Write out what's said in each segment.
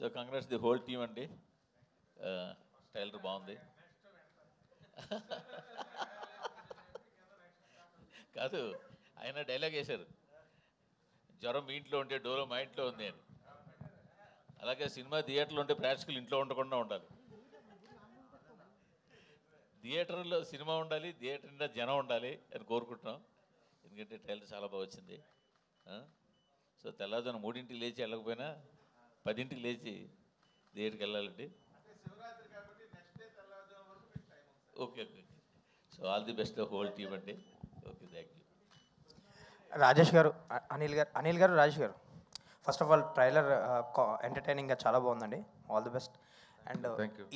So congrats the whole team అండి. Trailer బాగుంది. కాదు, ఆయన డైలాగ్ వేశారు, జ్వరం మీ ఇంట్లో ఉంటే డోలో మా ఇంట్లో ఉంది అని. అలాగే సినిమా థియేటర్లో ఉంటే ప్రేక్షకులు ఇంట్లో ఉండకుండా ఉండాలి. థియేటర్లో సినిమా ఉండాలి, థియేటర్ నిండా జనం ఉండాలి అని కోరుకుంటున్నాం. ఎందుకంటే ట్రైలర్ చాలా బాగా వచ్చింది. సో తెల్లవారుజామున 3ంటికి లేచి వెళ్ళకపోయినా 10ంటికి లేచి థియేటర్కి వెళ్ళాలండి. Okay okay. So all the best whole team అండి. Okay, thank you. రాజేష్ గారు, అనిల్ గారు, రాజేష్ గారు, ఫస్ట్ ఆఫ్ ఆల్ ట్రైలర్ ఎంటర్టైనింగ్గా చాలా బాగుందండి. All the best. అండ్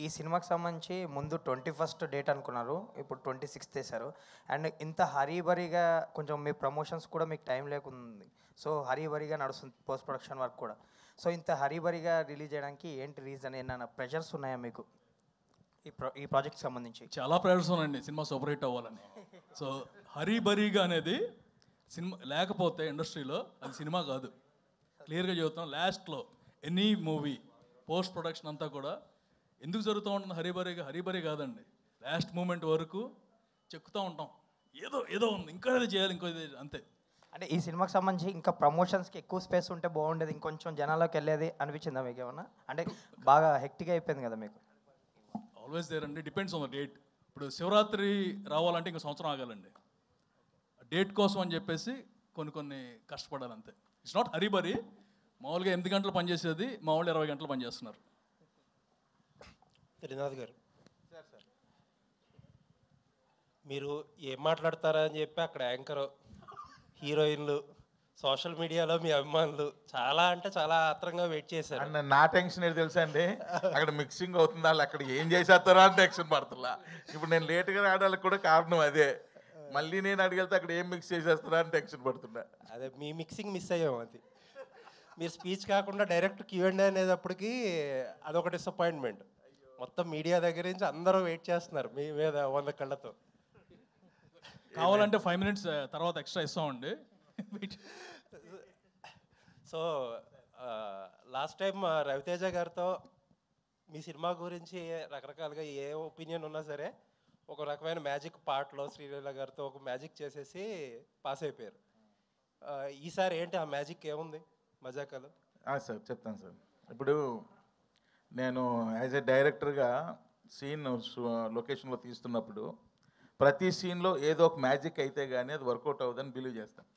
ఈ సినిమాకి సంబంధించి ముందు 21st డేట్ అనుకున్నారు, ఇప్పుడు 26th వేశారు. అండ్ ఇంత హరీబరీగా కొంచెం మీ ప్రమోషన్స్ కూడా మీకు టైం లేకుంది. సో హరీబరీగా నడుస్తుంది పోస్ట్ ప్రొడక్షన్ వర్క్ కూడా. సో ఇంత హరీబరీగా రిలీజ్ చేయడానికి ఏంటి రీజన్? ఏమైనా ప్రెషర్స్ ఉన్నాయా మీకు ఈ ప్రాజెక్ట్కి సంబంధించి? చాలా ప్రెషర్స్ ఉన్నాయండి సినిమా సూపర్ హిట్ అవ్వాలని. సో హరీబరీగా అనేది సినిమా లేకపోతే ఇండస్ట్రీలో అది సినిమా కాదు. క్లియర్గా చెబుతాం. లాస్ట్లో ఎనీ మూవీ పోస్ట్ ప్రొడక్షన్ అంతా కూడా ఎందుకు జరుగుతూ ఉంటుంది హరీబరీ కాదండి. లాస్ట్ మూమెంట్ వరకు చెక్కుతూ ఉంటాం, ఏదో ఏదో ఉంది, ఇంకా ఏదో చేయాలి, ఇంకో అంతే. అంటే ఈ సినిమాకి సంబంధించి ఇంకా ప్రమోషన్స్కి ఎక్కువ స్పేస్ ఉంటే బాగుండేది, ఇంకొంచెం జనాల్లోకి వెళ్ళేది అనిపించిందా మీకు ఏమన్నా? అంటే బాగా హెక్టిక్గా అయిపోయింది కదా మీకు. ఆల్వేస్ దేర్ అండి, డిపెండ్స్ ఆన్ ద డేట్. ఇప్పుడు శివరాత్రి రావాలంటే ఇంకో సంవత్సరం ఆగాలండి. డేట్ కోసం అని చెప్పేసి కొన్ని కష్టపడాలి అంతే. It's not hurry burry. మామూలుగా 8 గంటలు పనిచేసేది మా వాళ్ళు 20 గంటలు పనిచేస్తున్నారు. త్రినాథ్ గారు, మీరు ఏం మాట్లాడతారా అని చెప్పి అక్కడ యాంకర్, హీరోయిన్లు, సోషల్ మీడియాలో మీ అభిమానులు చాలా అంటే చాలా ఆత్రంగా వెయిట్ చేశారు. అండ్ నా టెన్షన్ ఏది తెలుసా అండి, అక్కడ మిక్సింగ్ అవుతుందా, అక్కడ ఏం చేసేస్తారో అని టెన్షన్ పడుతుందా. ఇప్పుడు నేను లేట్గా రావడానికి కూడా కారణం అదే. మళ్ళీ నేను అడిగితే అక్కడ ఏం మిక్స్ చేసేస్తారా అని టెన్షన్ పడుతున్నా. అదే మీ మిక్సింగ్ మిస్ అయ్యాం. అది మీరు స్పీచ్ కాకుండా డైరెక్ట్ Q&A అనేటప్పటికి అదొక డిసప్పాయింట్మెంట్. మొత్తం మీడియా దగ్గర నుంచి అందరూ వెయిట్ చేస్తున్నారు మీ మీద 100 కళ్ళతో. కావాలంటే 5 minutes తర్వాత ఎక్స్ట్రా ఇస్తామండి. సో లాస్ట్ టైం రవితేజ గారితో మీ సినిమా గురించి రకరకాలుగా ఏ ఒపీనియన్ ఉన్నా సరే ఒక రకమైన మ్యాజిక్ పార్ట్లో శ్రీలీల గారితో ఒక మ్యాజిక్ చేసేసి పాస్ అయిపోయారు. ఈసారి ఏంటి ఆ మ్యాజిక్ ఏముంది మజాకాలు? సార్ చెప్తాను సార్. ఇప్పుడు నేను యాజ్ ఎ డైరెక్టర్గా సీన్ లొకేషన్లో తీస్తున్నప్పుడు ప్రతి సీన్లో ఏదో ఒక మ్యాజిక్ అయితే కానీ అది వర్కౌట్ అవ్వదని బిలీవ్ చేస్తాను.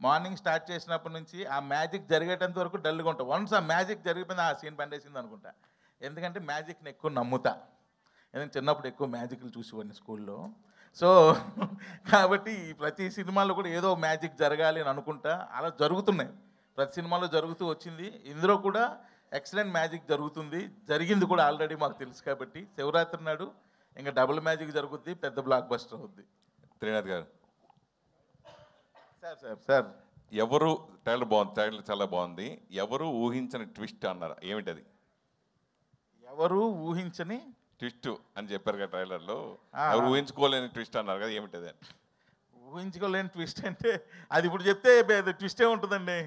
మార్నింగ్ స్టార్ట్ చేసినప్పటి నుంచి ఆ మ్యాజిక్ జరిగేటంత వరకు డల్గా ఉంటాం. వన్స్ ఆ మ్యాజిక్ జరిగిపోయింది, ఆ సీన్ పండేసింది అనుకుంటా. ఎందుకంటే మ్యాజిక్ని ఎక్కువ నమ్ముతా. ఎందుకంటే చిన్నప్పుడు ఎక్కువ మ్యాజిక్లు చూసేవాడిని స్కూల్లో. సో కాబట్టి ప్రతి సినిమాలో కూడా ఏదో మ్యాజిక్ జరగాలి అని అనుకుంటా. అలా జరుగుతున్నాయి, ప్రతి సినిమాలో జరుగుతూ వచ్చింది. ఇందులో కూడా ఎక్సలెంట్ మ్యాజిక్ జరుగుతుంది, జరిగింది కూడా ఆల్రెడీ మాకు తెలుసు. కాబట్టి శివరాత్రి నాడు ఇంకా డబుల్ మ్యాజిక్ జరుగుద్ది, పెద్ద బ్లాక్ బస్టర్ అవుద్ది. త్రినాథ్ గారు, సార్ ఎవరు ట్రైలర్ బాగుంది, ట్రైలర్ చాలా బాగుంది. ఎవరు ఊహించని ట్విస్ట్ అన్నారు, ఏమిటది? ఎవరు ఊహించని ట్విస్ట్ అని చెప్పారు కదా ట్రైలర్లో, ఎవరు ఊహించుకోలేని ట్విస్ట్ అన్నారు కదా, ఏమిటది? ఊహించుకోలేని ట్విస్ట్ అంటే అది ఇప్పుడు చెప్తే ట్విస్టే ఉంటుందండి.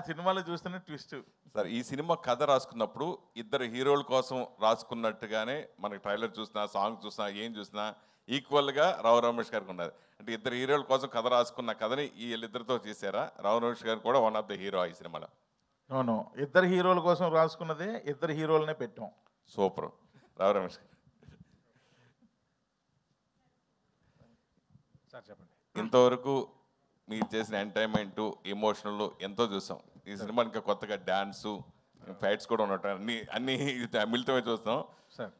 సినిమాలో చూస్తేనే ట్విస్ట్. సార్, ఈ సినిమా కథ రాసుకున్నప్పుడు ఇద్దరు హీరోల కోసం రాసుకున్నట్టుగానే మనకి ట్రైలర్ చూసినా, సాంగ్ చూసినా, ఏం చూసినా ఈక్వల్గా రావు రమేష్ గారికి ఉన్నది. అంటే ఇద్దరు హీరోల కోసం కథ రాసుకున్న కథని వీళ్ళిద్దరితో చేశారా? రావు రమేష్ గారు కూడా వన్ ఆఫ్ ద హీరో ఈ సినిమాలో. అవును, ఇద్దరు హీరోల కోసం రాసుకున్నదే, ఇద్దరు హీరోలనే పెట్టాం. సూపర్. రావు రమేష్ గారు సార్ చెప్పండి. ఇంతవరకు మీరు చేసిన ఎంటర్టైన్మెంట్, ఎమోషనల్ ఎంతో చూసాం. ఈ సినిమా ఇంకా కొత్తగా డ్యాన్సు, ఫైట్స్ కూడా ఉన్నట్టు అన్ని మిళితమే చూస్తాం సార్.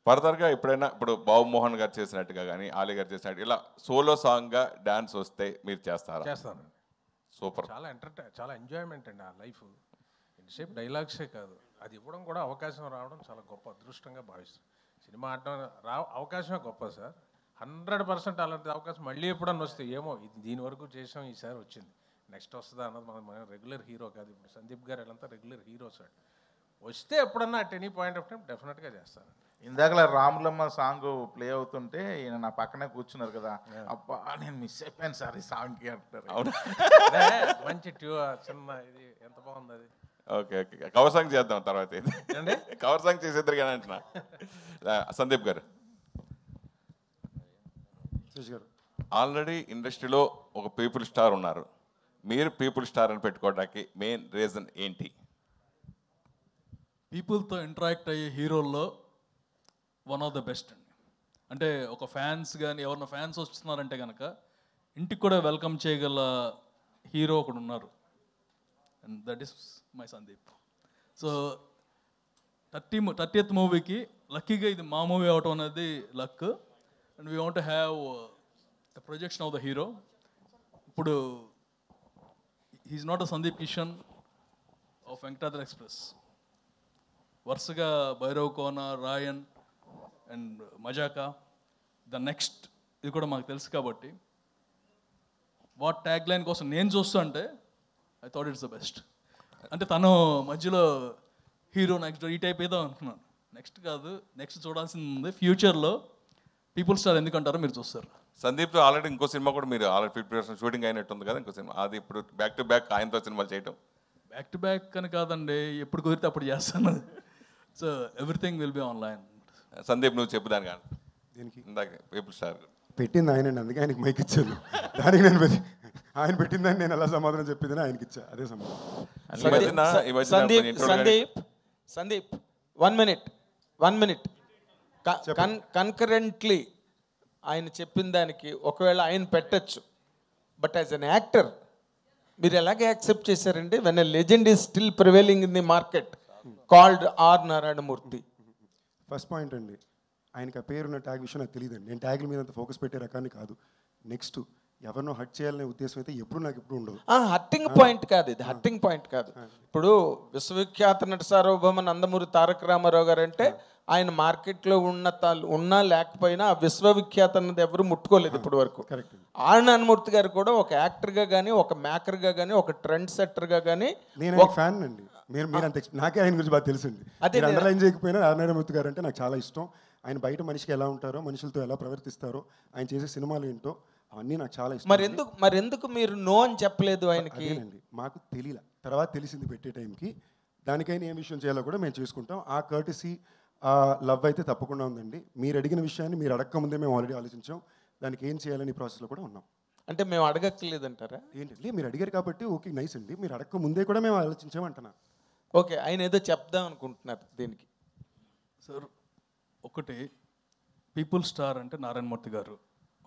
ఫర్దర్గా ఎప్పుడైనా ఇప్పుడు బాబుమోహన్ గారు చేసినట్టుగా కానీ, ఆలీ గారు చేసినట్టు ఇలా సోలో సాంగ్గా డ్యాన్స్ వస్తే మీరు చేస్తారా? చేస్తాను. సూపర్. చాలా ఎంజాయ్మెంట్ అండి ఆ లైఫ్. ఇంతసేపు డైలాగ్సే కాదు, అది ఇవ్వడం కూడా అవకాశం రావడం చాలా గొప్ప అదృష్టంగా భావిస్తాను. సినిమా ఆడడం అవకాశమే గొప్ప సార్. 100% అలాంటి అవకాశం మళ్ళీ ఎప్పుడన్నా వస్తే ఏమో, ఇది దీని వరకు చేసాం, ఈసారి వచ్చింది, నెక్స్ట్ వస్తుందా అన్నది మన రెగ్యులర్ హీరో కాదు. ఇప్పుడు సందీప్ గారు వీళ్ళంతా రెగ్యులర్ హీరోస్ అండి. వస్తే ఎప్పుడన్నా at any point of time డెఫినెట్గా చేస్తాను. ఇందాకలా రాములమ్మ సాంగ్ ప్లే అవుతుంటే ఈయన నా పక్కనే కూర్చున్నారు కదా, అబ్బా నేను మిస్ అయిపోయాను సార్ ఈ సాంగ్కి అంటారు. అవును, మంచి చిన్న ఇది ఎంత బాగుంది అది. ఓకే ఓకే కవర్ సాంగ్ చేద్దాం తర్వాత ఇది కవర్ సాంగ్ చేసేద్దరు కానీ అంటున్నా. సందీప్ గారు, ఆల్రెడీ ఇండస్ట్రీలో ఒక పీపుల్ స్టార్ ఉన్నారు, మీరు పీపుల్ స్టార్ అని పెట్టుకోవడానికి మెయిన్ రీజన్ ఏంటి? పీపుల్తో ఇంటరాక్ట్ అయ్యే హీరోల్లో వన్ ఆఫ్ ద బెస్ట్ అండి. అంటే ఒక ఫ్యాన్స్ కానీ ఎవరైనా ఫ్యాన్స్ వస్తున్నారంటే కనుక ఇంటికి కూడా వెల్కమ్ చేయగల హీరో ఒకడు ఉన్నారు, and that is my Sandeep. So 30th మూవీకి లక్కీగా ఇది మా మూవీ అవటం అనేది luck, and we want have the projection of the hero. ఇప్పుడు he is not a Sandeep Kishan of Venkatadri express. వరుసగా Bhairav Kona, Raayan and Mazaka, the next ఇది కూడా మాకు తెలుసు కాబట్టి వాట్ ట్యాగ్ లైన్ కోసం నేను చూస్తా అంటే I thought it's the best. అంటే తను మధ్యలో హీరో నెక్స్ట్ ఈ టైప్ ఏదో అనుకున్నాను. నెక్స్ట్ కాదు, నెక్స్ట్ చూడాల్సింది ఉంది. ఫ్యూచర్లో పీపుల్ స్టార్ ఎందుకంటారో మీరు చూస్తారు. సందీప్తో ఆల్రెడీ ఇంకో సినిమా కూడా మీరు ఆల్రెడీ ప్రిపరేషన్ షూటింగ్ అయినట్టుంది కదా ఇంకో సినిమా, అది ఇప్పుడు బ్యాక్ టు బ్యాక్ ఆయనతో సినిమాలు చేయటం? బ్యాక్ టు బ్యాక్ అని కాదండి, ఎప్పుడు కుదిరితే అప్పుడు చేస్తాను. So everything will be online. Sandeep నువ్వు చెప్పు దాని కానీ దీనికి ఇందాక పీపుల్ స్టార్ పెట్టింది ఆయనండి, అందుకే ఆయనకి మైక్ ఇచ్చాను. దానికి నేను ఆయన పెట్టిందని నేను ఎలా సమాధానం చెప్పిందని ఆయనకి ఇచ్చా, అదే సమాధానం. సందీప్ 1 minute కన్కరెంట్లీ ఆయన చెప్పిన దానికి ఒకవేళ ఆయన పెట్టచ్చు, బట్ యాజ్ అన్ యాక్టర్ మీరు ఎలాగే యాక్సెప్ట్ చేశారండి? When a legend is still prevailing in the market called R Narayana Murthy. First point అండి, ఆయనకి ఆ పేరున్న ట్యాగ్ విషయం నాకు తెలియదండి. నేను ట్యాగ్ల మీద అంత ఫోకస్ పెట్టే రకాన్ని కాదు. నెక్స్ట్ ఎవరినో హట్ చేయాలనే ఉద్దేశం అయితే నాకు ఎప్పుడు ఉండదు. హట్టింగ్ పాయింట్ కాదు ఇది, హట్టింగ్ పాయింట్ కాదు. ఇప్పుడు విశ్వవిఖ్యాత నట సార్వభౌమ నందమూరి తారక రామారావు గారు అంటే ఆయన మార్కెట్లో ఉన్నా లేకపోయినా ఆ విశ్వవిఖ్యాత అన్నది ఎవరు ముట్టుకోలేదు ఇప్పటి వరకు. ఆర్ నారాయణమూర్తి గారు కూడా ఒక యాక్టర్గా కానీ, ఒక మేకర్గా కానీ, ఒక ట్రెండ్ సెట్టర్గా కానీ నేను ఫ్యాన్ అండి. మీరు అంత నాకే ఆయన గురించి బాగా తెలుసండి. మీరు అండర్లైన్ చేయకపోయినా ఆర్ నారాయణమూర్తి గారు అంటే నాకు చాలా ఇష్టం. ఆయన బయట మనిషికి ఎలా ఉంటారో, మనుషులతో ఎలా ప్రవర్తిస్తారో, ఆయన చేసే సినిమాలు ఏంటో అవన్నీ నాకు చాలా ఇష్టం. మరి ఎందుకు మీరు నో అని చెప్పలేదు ఆయనకి? అదేనండి, మాకు తెలియలే, తర్వాత తెలిసింది పెట్టే టైంకి. దానికైనా ఏం విషయం చేయాలో కూడా మేము చేసుకుంటాం. ఆ కర్టసీ, ఆ లవ్ అయితే తప్పకుండా ఉందండి. మీరు అడిగిన విషయాన్ని మీరు అడగక ముందే మేము ఆల్రెడీ ఆలోచించాం. దానికి ఏం చేయాలని ప్రాసెస్లో కూడా ఉన్నాం. అంటే మేము అడగక్కర్లేదంటారా? ఏంటండి, మీరు అడిగారు కాబట్టి ఓకే నైస్ అండి. మీరు అడగక ముందే కూడా మేము ఆలోచించామంటున్నా. ఓకే, ఆయన ఏదో చెప్దాం అనుకుంటున్నారు దీనికి. సార్ ఒకటి, పీపుల్ స్టార్ అంటే నారాయణమూర్తి గారు,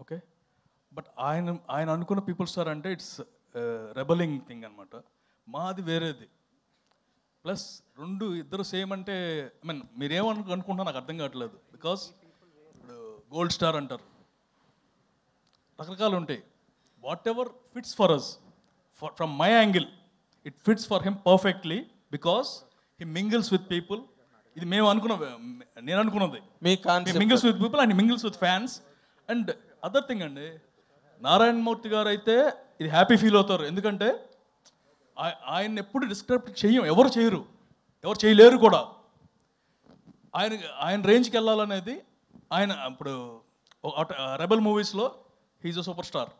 ఓకే. బట్ ఆయన అనుకున్న పీపుల్ స్టార్ అంటే ఇట్స్ రెబలింగ్ థింగ్ అనమాట. మాది వేరేది. ప్లస్ ఇద్దరు సేమ్ అంటే ఐ మీన్ మీరేమనుకుంటున్నా నాకు అర్థం కావట్లేదు. బికాస్ ఇప్పుడు గోల్డ్ స్టార్ అంటారు, రకరకాలు ఉంటాయి. Whatever fits for us, from my angle it fits for him perfectly because he mingles with people. ఇది నేను అనుకున్నది. Mingles with people and mingles with fans. And other thing అండి, నారాయణమూర్తి గారు అయితే ఇది హ్యాపీ ఫీల్ అవుతారు. ఎందుకంటే ఆయన ఎప్పుడు డిస్క్రైబ్ ఎవరు చేయలేరు కూడా. ఆయన రేంజ్కి వెళ్ళాలనేది ఆయన. ఇప్పుడు రెబల్ మూవీస్లో he is a super star.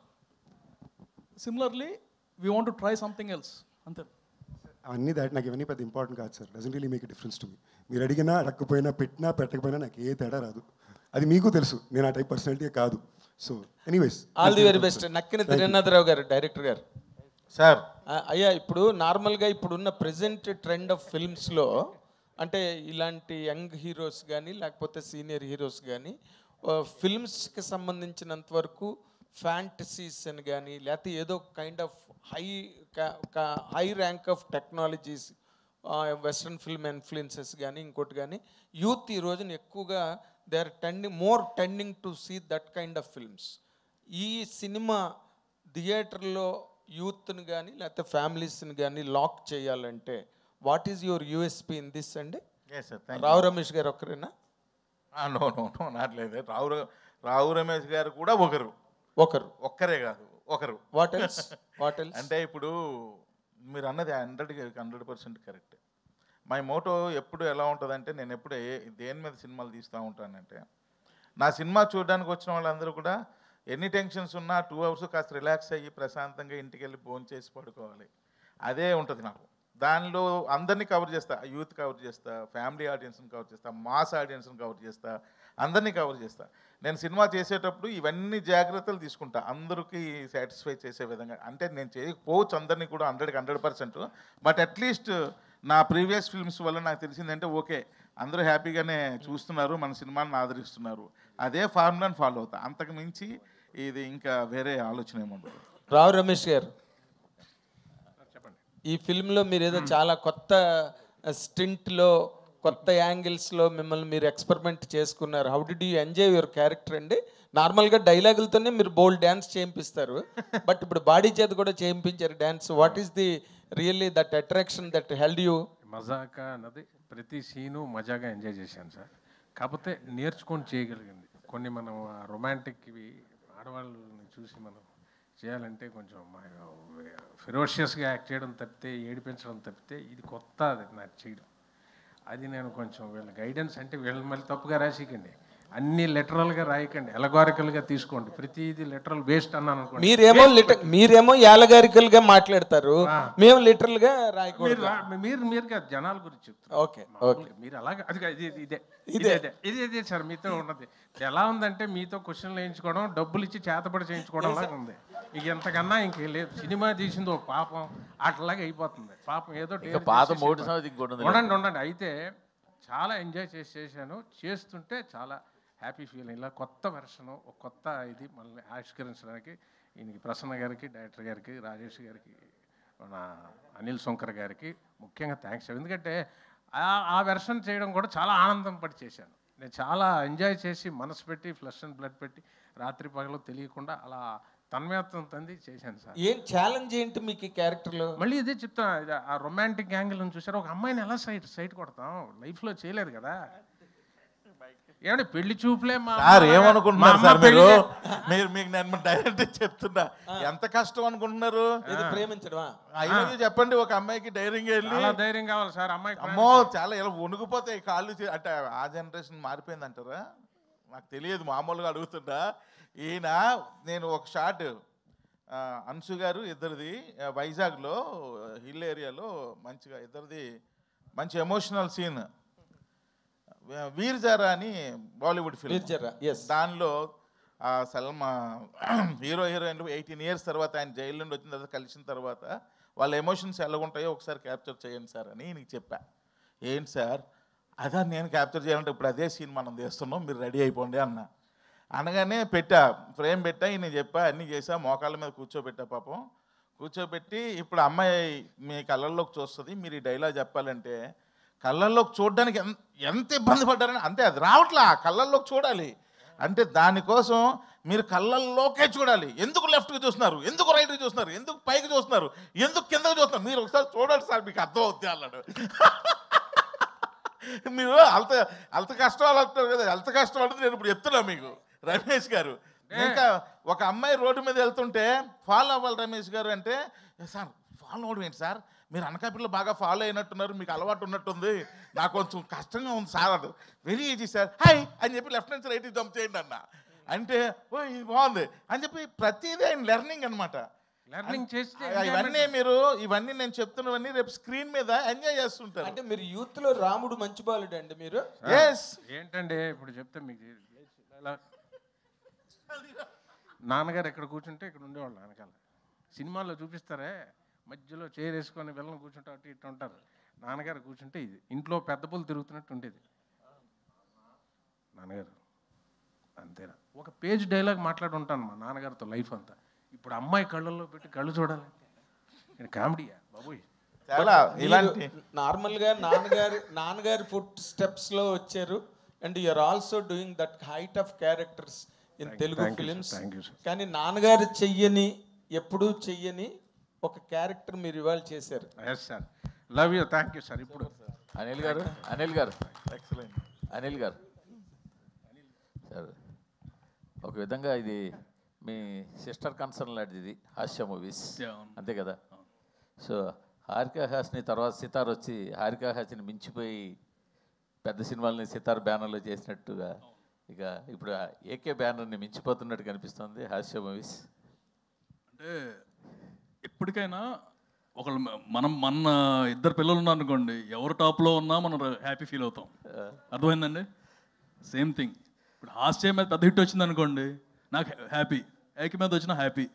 Similarly we want to try something else, అంతే. అన్నీ నాకు ఇవన్నీ పెద్ద ఇంపార్టెంట్ కాదు sir. Doesn't really make a difference to me. మీరు అడిగినా, అడగకపోయినా, పెట్టినా పెట్టకపోయినా నాకు ఏ తేడా రాదు. అది మీకు తెలుసు. నేను ఆ టైప్ పర్సనాలిటీ కాదు. So anyways, all the very best. Nakkina Trinatharao గారు, డైరెక్టర్ గారు. సార్ అయ్యా, ఇప్పుడు నార్మల్గా ఇప్పుడున్న ప్రెజెంట్ ట్రెండ్ ఆఫ్ ఫిల్మ్స్లో అంటే ఇలాంటి యంగ్ హీరోస్ కానీ లేకపోతే సీనియర్ హీరోస్ కానీ ఫిల్మ్స్కి సంబంధించినంత వరకు ఫ్యాంటసీస్ అని కానీ లేకపోతే ఏదో kind of high rank of technologies, western film influences కానీ ఇంకోటి కానీ యూత్ ఈ రోజున ఎక్కువగా they are tending to see that kind of films. ఈ సినిమా థియేటర్లో యూత్ని కానీ లేకపోతే ఫ్యామిలీస్ని కానీ లాక్ చేయాలంటే what is your USP in this అండి? రావు రమేష్ గారు ఒక్కరేనా? నో నాట్లేదు. రావు రమేష్ గారు కూడా ఒక్కరే కాదు, ఒకరు. వాట్ ఎల్స్ అంటే ఇప్పుడు మీరు అన్నది 100% కరెక్ట్. మై మోటో ఎప్పుడు ఎలా ఉంటుందంటే, నేను ఎప్పుడు దేని మీద సినిమాలు తీస్తూ ఉంటానంటే, నా సినిమా చూడడానికి వచ్చిన వాళ్ళందరూ కూడా ఎన్ని టెన్షన్స్ ఉన్నా 2 hours కాస్త రిలాక్స్ అయ్యి ప్రశాంతంగా ఇంటికి వెళ్ళి భోంచేసి పడుకోవాలి. అదే ఉంటుంది నాకు. దానిలో అందరినీ కవర్ చేస్తా, యూత్ కవర్ చేస్తా, ఫ్యామిలీ ఆడియన్స్ని కవర్ చేస్తా, మాస్ ఆడియన్స్ని కవర్ చేస్తా, అందరినీ కవర్ చేస్తా. నేను సినిమా చేసేటప్పుడు ఇవన్నీ జాగ్రత్తలు తీసుకుంటా, అందరికీ సాటిస్ఫై చేసే విధంగా. అంటే నేను చేయకపోవచ్చు అందరినీ కూడా 100% బట్ అట్లీస్ట్ నా ప్రీవియస్ ఫిల్మ్స్ వల్ల నాకు తెలిసిందంటే ఓకే, అందరూ హ్యాపీగానే చూస్తున్నారు, మన సినిమాని ఆదరిస్తున్నారు, అదే ఫార్ములాని ఫాలో అవుతా. అంతకు మించి ఇది ఇంకా వేరే ఆలోచన ఏముండదు. రావు రమేష్ గారు, ఈ ఫిల్మ్లో మీరు ఏదో చాలా కొత్త స్టింట్లో, కొత్త యాంగిల్స్లో మిమ్మల్ని మీరు ఎక్స్పెరిమెంట్ చేసుకున్నారు. How did you enjoy your character అండి? నార్మల్గా డైలాగులతోనే మీరు బోల్డ్ డ్యాన్స్ చేయింపిస్తారు, బట్ ఇప్పుడు బాడీ చేత కూడా చేయించారు dance. What is the really that attraction that held you? Mazaka అన్నది ప్రతి సీను మజాగా ఎంజాయ్ చేశాను సార్. కాకపోతే నేర్చుకొని చేయగలిగింది కొన్ని. మనం రొమాంటిక్వి ఆడవాళ్ళని చూసి మనం చేయాలంటే కొంచెం ఫెరోషియస్గా యాక్ట్ చేయడం తప్పితే, ఏడిపించడం తప్పితే ఇది కొత్త, అది నాకు చేయడం. అది నేను కొంచెం వీళ్ళ గైడెన్స్, అంటే వీళ్ళని మళ్ళీ తప్పుగా రాసికండి, అన్ని లిటరల్గా రాయకండి, ఎలగారికల్గా తీసుకోండి. ప్రతిదీ లిటరల్ వేస్ట్ అన్నాను అనుకోండి. మీరేమో యాలగారికల్గా మాట్లాడతారు, మేము లిటరల్ గా రాయకూడదు. మీరు కాదు, జనాల గురించి చెప్తారు. ఓకే, మీరు అలాగే అది ఇదే సార్ మీతో ఉన్నది. ఎలా ఉందంటే మీతో క్వశ్చన్లు వేయించుకోవడం, డబ్బులు ఇచ్చి చేతపడి చేయించుకోవడం లాగా ఉంది. ఇక ఎంతకన్నా ఇంకేం లేదు. సినిమా తీసింది ఒక పాపం అట్లాగే అయిపోతుంది. పాపం ఏదో ఉండండి. అయితే చాలా ఎంజాయ్ చేశాను. చేస్తుంటే చాలా హ్యాపీ ఫీల్. ఇలా కొత్త వెర్షను, ఒక కొత్త ఇది మనల్ని ఆవిష్కరించడానికి ఈయనకి, ప్రసన్న గారికి, డైరెక్టర్ గారికి, రాజేష్ గారికి, మన అనిల్ శంకర్ గారికి ముఖ్యంగా థ్యాంక్స్. ఎందుకంటే ఆ వెర్షన్ చేయడం కూడా చాలా ఆనందం పడి చేశాను. నేను చాలా ఎంజాయ్ చేసి మనసు పెట్టి, ఫ్లష్ అండ్ బ్లడ్ పెట్టి, రాత్రి పగలు తెలియకుండా అలా తన్మయత్వం తంది చేశాను సార్. ఏం ఛాలెంజ్ ఏంటి మీకు ఈ క్యారెక్టర్లో? మళ్ళీ ఇదే చెప్తాను, ఆ రొమాంటిక్ యాంగిల్ అని చూసారు. ఒక అమ్మాయిని ఎలా సైట్ కొడతాం, లైఫ్లో చేయలేదు కదా. ఏమంటే పెళ్లి చూపులే సార్ ఏమనుకుంటున్నారు సార్ మీరు మీకు నేను డైరెక్ట్ చెప్తున్నా, ఎంత కష్టం అనుకుంటున్నారు ప్రేమించడమా? అయినది చెప్పండి. ఒక అమ్మాయికి ధైర్యంగా వెళ్ళి, ధైర్యం కావాలి సార్ అమ్మాయికి. అమ్మో చాలా ఇలా వణుకుపోతాయి కాళ్ళు. అంటే ఆ జనరేషన్ మారిపోయింది అంటారా, నాకు తెలియదు, మామూలుగా అడుగుతుంటా. ఈయన నేను ఒక షాట్, అన్సు గారు ఇద్దరిది వైజాగ్లో హిల్ ఏరియాలో మంచిగా ఇద్దరిది మంచి ఎమోషనల్ సీన్. వీర్ జారా అని బాలీవుడ్ ఫిల్మ్, దానిలో సల్మా హీరోయిన్లు 18 years తర్వాత ఆయన జైలు నుండి వచ్చిన తర్వాత కలిసిన తర్వాత వాళ్ళ ఎమోషన్స్ ఎలా ఉంటాయో ఒకసారి క్యాప్చర్ చేయండి సార్ అని నీకు చెప్పా. ఏంటి సార్ అదా నేను క్యాప్చర్ చేయాలంటే ఇప్పుడు అదే సీన్ మనం తీస్తున్నాం, మీరు రెడీ అయిపోండి అన్న. అనగానే ఫ్రేమ్ పెట్టా, నేను చెప్పా, అన్నీ చేసా, మోకాళ్ళ మీద కూర్చోబెట్టా. పాపం కూర్చోబెట్టి, ఇప్పుడు అమ్మాయి మీ కళ్ళల్లోకి చూస్తుంది, మీరు ఈ డైలాగ్ చెప్పాలంటే కళ్ళల్లోకి చూడడానికి ఎంత ఇబ్బంది పడ్డారని. అంతే, అది రావట్లా, కళ్ళల్లోకి చూడాలి అంటే దానికోసం మీరు కళ్ళల్లోకే చూడాలి. ఎందుకు లెఫ్ట్కి చూస్తున్నారు, ఎందుకు రైట్కి చూస్తున్నారు, ఎందుకు పైకి చూస్తున్నారు, ఎందుకు కిందకి చూస్తున్నారు, మీరు ఒకసారి చూడండి సార్ మీకు అర్థం అవుతుంది అన్నాడు. మీరు అంత కష్టం అంటారు కదా, అంత కష్టం అంటే నేను ఇప్పుడు చెప్తున్నా మీకు రమేష్ గారు. ఇంకా ఒక అమ్మాయి రోడ్డు మీద వెళ్తుంటే ఫాలో అవ్వాలి రమేష్ గారు అంటే, సార్ ఫాలో అవడం ఏంటి సార్, మీరు అనకాపల్లిలో బాగా ఫాలో అయినట్టున్నారు, మీకు అలవాటు ఉన్నట్టుంది, నాకు కొంచెం కష్టంగా ఉంది సార్. అది వెరీ ఈజీ సార్, హాయ్ అని చెప్పి లెఫ్ట్ నుంచి రైట్కి జంప్ చేయండి అన్న. అంటే ఓ ఇది బాగుంది అని చెప్పి ప్రతిదీ ఆయన లెర్నింగ్ అనమాట. లెర్నింగ్ చేస్తే ఇవన్నీ నేను చెప్తున్నవన్నీ రేపు స్క్రీన్ మీద ఎంజాయ్ చేస్తుంటారు. అంటే మీరు యూత్ లో రాముడు మంచి బాలుడు అండి మీరు. ఏంటంటే ఇప్పుడు చెప్తే మీకు నాన్నగారు ఎక్కడ కూర్చుంటే ఇక్కడ ఉండేవాళ్ళు, వెనకాల సినిమాల్లో చూపిస్తారే మధ్యలో చైర్ వేసుకొని వెళ్ళని కూర్చుంటే అటు ఇటు ఉంటారు. నాన్నగారు కూర్చుంటే ఇది ఇంట్లో పెద్ద పులు తిరుగుతున్నట్టు ఉండేది నాన్నగారు. అంతేనా, ఒక పేజ్ డైలాగ్ మాట్లాడి ఉంటాను మా నాన్నగారితో లైఫ్ అంతా. ఇప్పుడు అమ్మాయి కళ్ళల్లో పెట్టి కళ్ళు చూడాలి, కామెడీయా బాబోయ్. నార్మల్ గా నాన్నగారి ఫుట్ స్టెప్స్ లో వచ్చారు. And you're also doing that height of characters in Telugu films. కానీ నాన్నగారు ఎప్పుడూ చెయ్యని ఒక క్యారెక్టర్ మీరు ఇవాళ చేశారు. Sir love you, thank you sir. ఇప్పుడు అనిల్ గారు సార్, ఒక విధంగా ఇది మీ సిస్టర్ కన్సర్న్ లాంటిది హాస్య మూవీస్, అంతే కదా. సో హారికా హాస్ని తర్వాత సితార్ వచ్చి హారికా హాస్ని మించిపోయి పెద్ద సినిమాలని సితార్ బ్యానర్లో చేసినట్టుగా ఇక ఇప్పుడు ఏకే బ్యానర్ని మించిపోతున్నట్టు కనిపిస్తుంది హాస్య మూవీస్. అంటే ఎప్పటికైనా ఒకళ్ళు మన ఇద్దరు పిల్లలు ఉన్నారు అనుకోండి, ఎవరు టాప్లో ఉన్నా మనం హ్యాపీ ఫీల్ అవుతాం. అర్థమైందండి? Same thing. ఇప్పుడు హాస్యం మీద పెద్ద హిట్ వచ్చింది అనుకోండి, నాకు హ్యాపీ. ఏక మీద వచ్చినా హ్యాపీ.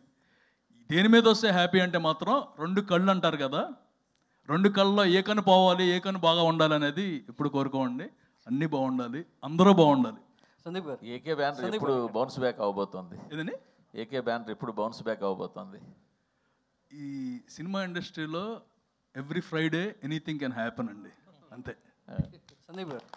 దేని మీద వస్తే హ్యాపీ అంటే మాత్రం 2 కళ్ళు అంటారు కదా, 2 కళ్ళలో ఏ కన్ను పోవాలి, ఏ కన్ను బాగా ఉండాలి అనేది ఎప్పుడు కోరుకోండి. అన్నీ బాగుండాలి, అందరూ బాగుండాలి. సందీప్ గారు, ఏకే బ్యానర్ ఇప్పుడు బౌన్స్ బ్యాక్ అవబోతోంది. ఏదండి? ఏకే బ్యానర్ ఇప్పుడు బౌన్స్ బ్యాక్ అవబోతోంది. ఈ సినిమా ఇండస్ట్రీలో every Friday anything can happen అండి, అంతే. సందీప్ గారు,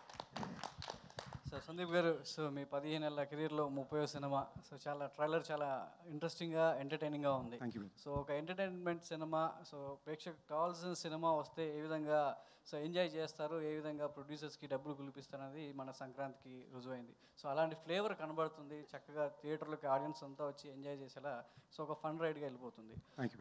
సందీప్ గారు, సో మీ 15 ఏళ్ళ కెరీర్లో 30వ సినిమా. సో చాలా ట్రైలర్ చాలా ఇంట్రెస్టింగ్గా ఎంటర్టైనింగ్గా ఉంది. సో ఒక ఎంటర్టైన్మెంట్ సినిమా, సో ప్రేక్షకు కావాల్సిన సినిమా వస్తే ఏ విధంగా సో ఎంజాయ్ చేస్తారు, ఏ విధంగా ప్రొడ్యూసర్స్కి డబ్బులు పిలిపిస్తారు అనేది మన సంక్రాంతికి రుజువైంది. సో అలాంటి ఫ్లేవర్ కనబడుతుంది. చక్కగా థియేటర్లోకి ఆడియన్స్ అంతా వచ్చి ఎంజాయ్ చేసేలా సో ఒక ఫన్ రైడ్గా వెళ్ళిపోతుంది.